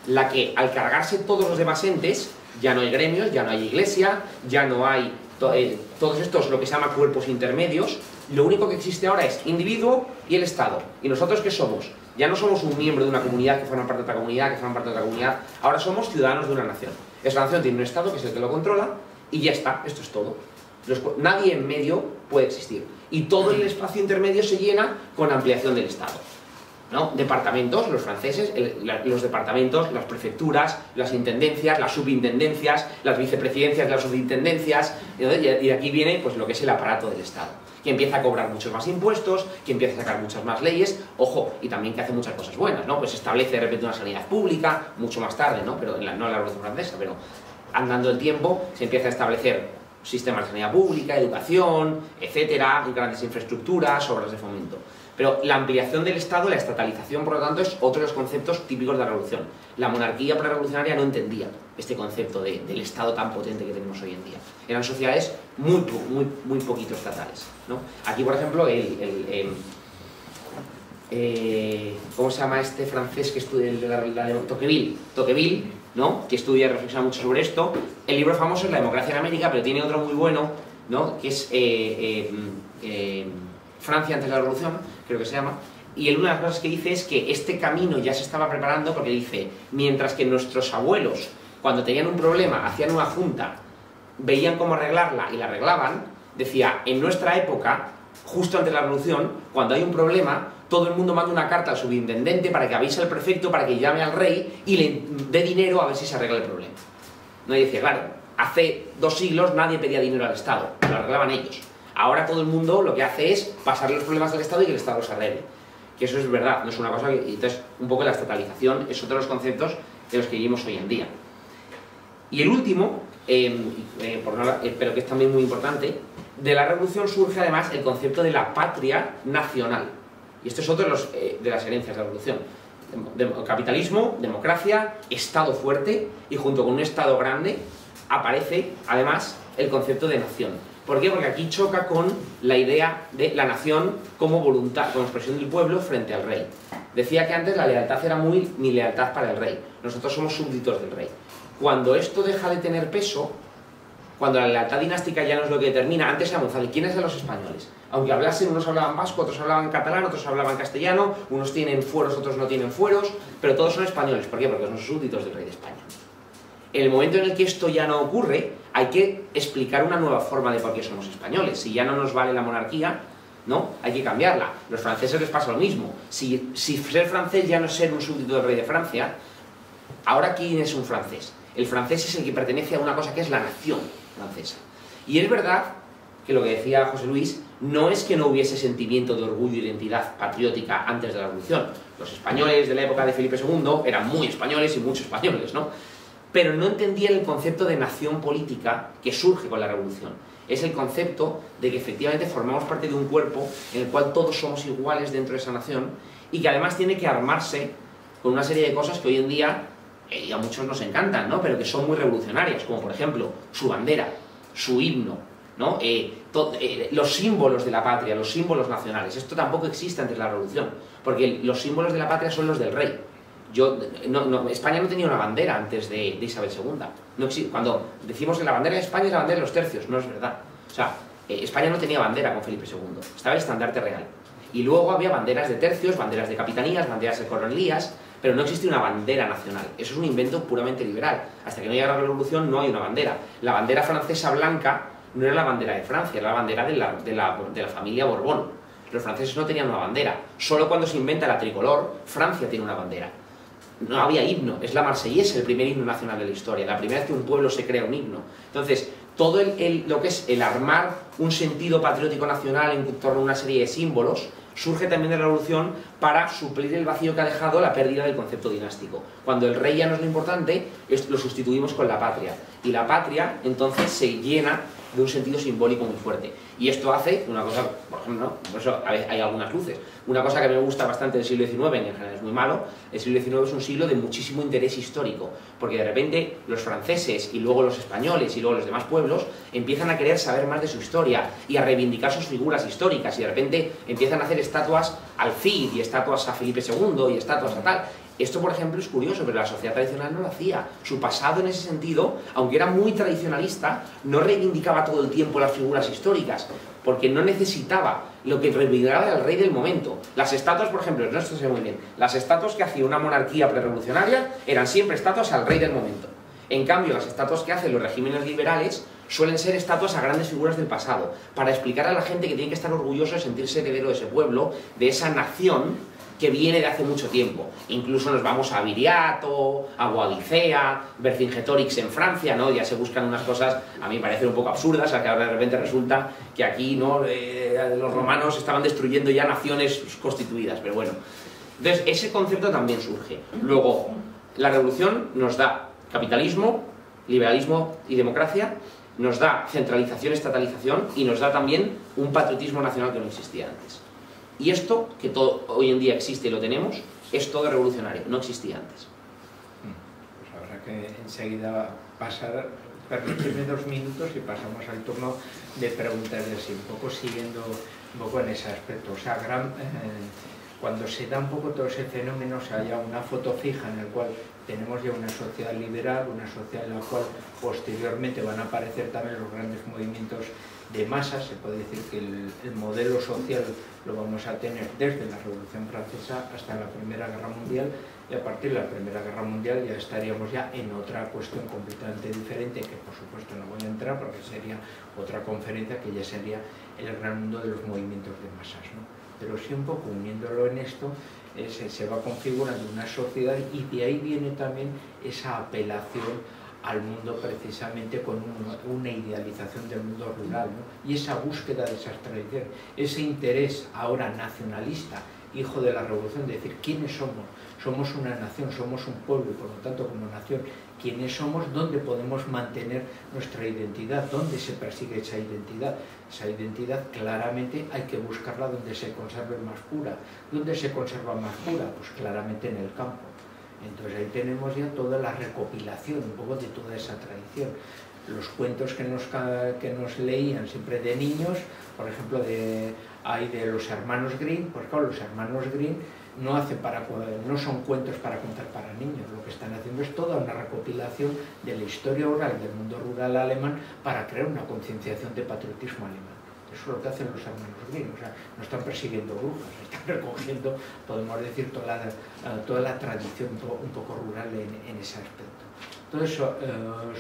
C: la que, al cargarse todos los demás entes, ya no hay gremios, ya no hay iglesia, ya no hay todos estos, lo que se llama cuerpos intermedios. Lo único que existe ahora es individuo y el Estado. ¿Y nosotros qué somos? Ya no somos un miembro de una comunidad que forma parte de otra comunidad, que forma parte de otra comunidad. Ahora somos ciudadanos de una nación. Esa nación tiene un Estado que es el que lo controla, y ya está, esto es todo. Nadie en medio puede existir. Y todo el espacio intermedio se llena con ampliación del Estado, ¿no? Departamentos, los franceses, los departamentos, las prefecturas, las intendencias, las subintendencias, las vicepresidencias de las subintendencias, y de aquí viene pues lo que es el aparato del Estado, que empieza a cobrar muchos más impuestos, que empieza a sacar muchas más leyes, ojo, y también que hace muchas cosas buenas, ¿no? Pues establece de repente una sanidad pública, mucho más tarde, ¿no? Pero no en la Revolución Francesa, pero andando el tiempo se empieza a establecer sistemas de sanidad pública, educación, etcétera, grandes infraestructuras, obras de fomento. Pero la ampliación del Estado, la estatalización, por lo tanto, es otro de los conceptos típicos de la revolución. La monarquía prerevolucionaria no entendía este concepto del Estado tan potente que tenemos hoy en día. Eran sociedades muy poquito estatales, ¿no? Aquí, por ejemplo, ¿cómo se llama este francés que estudia Tocqueville, ¿no?, que estudia y reflexiona mucho sobre esto? El libro famoso es La democracia en América, pero tiene otro muy bueno, ¿no?, que es Francia antes de la revolución, creo que se llama. Y una de las cosas que dice es que este camino ya se estaba preparando, porque dice, mientras que nuestros abuelos, cuando tenían un problema, hacían una junta, veían cómo arreglarla y la arreglaban, decía, en nuestra época, justo antes de la revolución, cuando hay un problema, todo el mundo manda una carta al subintendente para que avise al prefecto, para que llame al rey y le dé dinero a ver si se arregla el problema. No, y decía, claro, hace 2 siglos nadie pedía dinero al Estado, lo arreglaban ellos. Ahora todo el mundo lo que hace es pasarle los problemas al Estado y que el Estado los arregle. Que eso es verdad, no es una cosa que... Entonces, un poco la estatalización es otro de los conceptos de los que vivimos hoy en día. Y el último, pero que es también muy importante, de la revolución surge además el concepto de la patria nacional. Y esto es otro de las herencias de la revolución. Capitalismo, democracia, Estado fuerte, y junto con un Estado grande aparece además el concepto de nación. ¿Por qué? Porque aquí choca con la idea de la nación como voluntad, como expresión del pueblo frente al rey. Decía que antes la lealtad era mi lealtad para el rey. Nosotros somos súbditos del rey. Cuando esto deja de tener peso, cuando la lealtad dinástica ya no es lo que determina, antes era González, ¿quiénes eran los españoles? Aunque hablasen, unos hablaban vasco, otros hablaban catalán, otros hablaban castellano, unos tienen fueros, otros no tienen fueros, pero todos son españoles. ¿Por qué? Porque son súbditos del rey de España. En el momento en el que esto ya no ocurre, hay que explicar una nueva forma de por qué somos españoles. Si ya no nos vale la monarquía, ¿no? Hay que cambiarla. A los franceses les pasa lo mismo. Si ser francés ya no es ser un súbdito del rey de Francia, ahora ¿quién es un francés? El francés es el que pertenece a una cosa que es la nación francesa. Y es verdad que lo que decía José Luis, no es que no hubiese sentimiento de orgullo e identidad patriótica antes de la revolución. Los españoles de la época de Felipe II eran muy españoles y muchos españoles, ¿no? Pero no entendían el concepto de nación política que surge con la revolución. Es el concepto de que efectivamente formamos parte de un cuerpo en el cual todos somos iguales dentro de esa nación y que además tiene que armarse con una serie de cosas que hoy en día y a muchos nos encantan, ¿no? Pero que son muy revolucionarias, como por ejemplo su bandera, su himno, ¿no? Los símbolos de la patria, los símbolos nacionales. Esto tampoco existe antes de la revolución, porque los símbolos de la patria son los del rey. España no tenía una bandera antes de Isabel II. Cuando decimos que la bandera de España es la bandera de los tercios, no es verdad. O sea, España no tenía bandera con Felipe II, estaba el estandarte real. Y luego había banderas de tercios, banderas de capitanías, banderas de coronelías, pero no existía una bandera nacional. Eso es un invento puramente liberal. Hasta que no llega la revolución no hay una bandera. La bandera francesa blanca no era la bandera de Francia, era la bandera de la familia Borbón. Los franceses no tenían una bandera. Solo cuando se inventa la tricolor, Francia tiene una bandera. No había himno, es la Marsellesa, el primer himno nacional de la historia, la primera vez que un pueblo se crea un himno. Entonces, todo lo que es el armar un sentido patriótico nacional en torno a una serie de símbolos, surge también de la revolución para suplir el vacío que ha dejado la pérdida del concepto dinástico. Cuando el rey ya no es lo importante, lo sustituimos con la patria. Y la patria, entonces, se llena de un sentido simbólico muy fuerte. Y esto hace una cosa, por ejemplo, ¿no? Por eso hay algunas luces. Una cosa que me gusta bastante del siglo XIX, y en general es muy malo, el siglo XIX es un siglo de muchísimo interés histórico, porque de repente los franceses y luego los españoles y luego los demás pueblos empiezan a querer saber más de su historia y a reivindicar sus figuras históricas, y de repente empiezan a hacer estatuas al Cid y estatuas a Felipe II y estatuas a tal. Esto, por ejemplo, es curioso, pero la sociedad tradicional no lo hacía. Su pasado, en ese sentido, aunque era muy tradicionalista, no reivindicaba todo el tiempo las figuras históricas, porque no necesitaba lo que reivindicaba era el rey del momento. Las estatuas, por ejemplo, no, esto se ve muy bien, las estatuas que hacía una monarquía prerevolucionaria eran siempre estatuas al rey del momento. En cambio, las estatuas que hacen los regímenes liberales suelen ser estatuas a grandes figuras del pasado, para explicar a la gente que tiene que estar orgulloso de sentirse heredero de ese pueblo, de esa nación que viene de hace mucho tiempo. Incluso nos vamos a Viriato, a Boadicea, Vercingetorix en Francia, ¿no? Ya se buscan unas cosas, a mí me parecen un poco absurdas, a que ahora de repente resulta que aquí, ¿no? Los romanos estaban destruyendo ya naciones constituidas, pero bueno. Entonces, ese concepto también surge. Luego, la revolución nos da capitalismo, liberalismo y democracia, nos da centralización, estatalización, y nos da también un patriotismo nacional que no existía antes. Y esto, que hoy en día existe y lo tenemos, es todo revolucionario, no existía antes.
A: Pues habrá que enseguida pasar, permitirme 2 minutos y pasamos al turno de preguntas de sí, un poco siguiendo un poco en ese aspecto. O sea, cuando se da un poco todo ese fenómeno, o sea, ya una foto fija en el cual tenemos ya una sociedad liberal, una sociedad en la cual posteriormente van a aparecer también los grandes movimientos de masas. Se puede decir que el modelo social lo vamos a tener desde la Revolución Francesa hasta la Primera Guerra Mundial, y a partir de la Primera Guerra Mundial ya estaríamos ya en otra cuestión completamente diferente, que por supuesto no voy a entrar porque sería otra conferencia, que ya sería el gran mundo de los movimientos de masas, ¿no? Pero sí, un poco uniéndolo en esto, se va configurando una sociedad, y de ahí viene también esa apelación al mundo precisamente con una idealización del mundo rural, ¿no? Y esa búsqueda de esas tradiciones, ese interés ahora nacionalista, hijo de la revolución, de decir quiénes somos. Somos una nación, somos un pueblo y por lo tanto como nación, quiénes somos, dónde podemos mantener nuestra identidad, dónde se persigue esa identidad. Esa identidad claramente hay que buscarla donde se conserve más pura. ¿Dónde se conserva más pura? Pues claramente en el campo. Entonces ahí tenemos ya toda la recopilación, un poco de toda esa tradición. Los cuentos que nos leían siempre de niños, por ejemplo, hay de los hermanos Grimm, pues claro, los hermanos Grimm no son cuentos para contar para niños, lo que están haciendo es toda una recopilación de la historia oral del mundo rural alemán para crear una concienciación de patriotismo alemán. Eso es lo que hacen los hermanos Grimm, o sea, no están persiguiendo brujas, están recogiendo, podemos decir, toda la tradición un poco rural en ese aspecto. Entonces,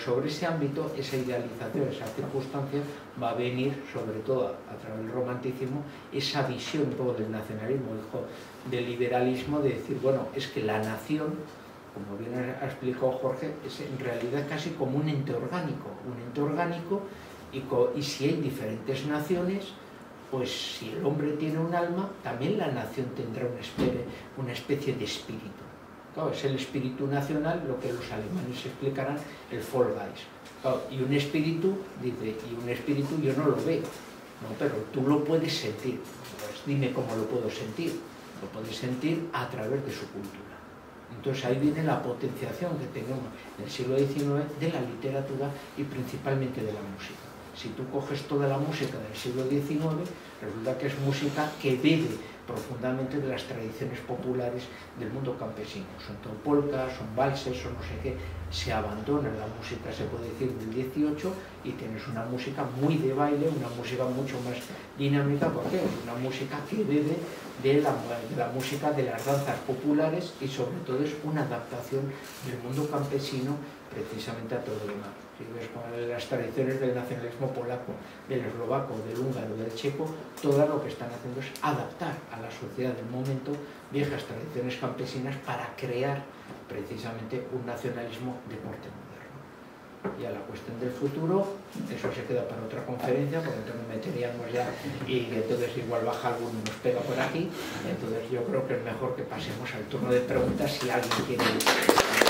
A: sobre ese ámbito, esa idealización, esa circunstancia, va a venir, sobre todo a través del romanticismo, esa visión un poco del nacionalismo, del liberalismo, de decir, bueno, es que la nación, como bien ha explicado Jorge, es en realidad casi como un ente orgánico, y si hay diferentes naciones, pues si el hombre tiene un alma, también la nación tendrá una especie de espíritu. Claro, es el espíritu nacional, lo que los alemanes explicarán, el Volksgeist. Claro, y un espíritu, dice, yo no lo veo, no, pero tú lo puedes sentir. Pues dime cómo lo puedo sentir. Lo puedes sentir a través de su cultura. Entonces ahí viene la potenciación que tenemos en el siglo XIX de la literatura y principalmente de la música. Si tú coges toda la música del siglo XIX, resulta que es música que bebe profundamente de las tradiciones populares del mundo campesino. Son todo polcas, son valses, son no sé qué. Se abandona la música, se puede decir, del 18 y tienes una música muy de baile, una música mucho más dinámica, porque es una música que bebe de la música de las danzas populares y sobre todo es una adaptación del mundo campesino precisamente a todo lo demás. Si ves las tradiciones del nacionalismo polaco, del eslovaco, del húngaro, del checo, todo lo que están haciendo es adaptar a la sociedad del momento viejas tradiciones campesinas para crear precisamente un nacionalismo de corte moderno. Y a la cuestión del futuro, eso se queda para otra conferencia, porque entonces nos meteríamos ya y entonces igual baja alguno y nos pega por aquí. Entonces yo creo que es mejor que pasemos al turno de preguntas si alguien quiere...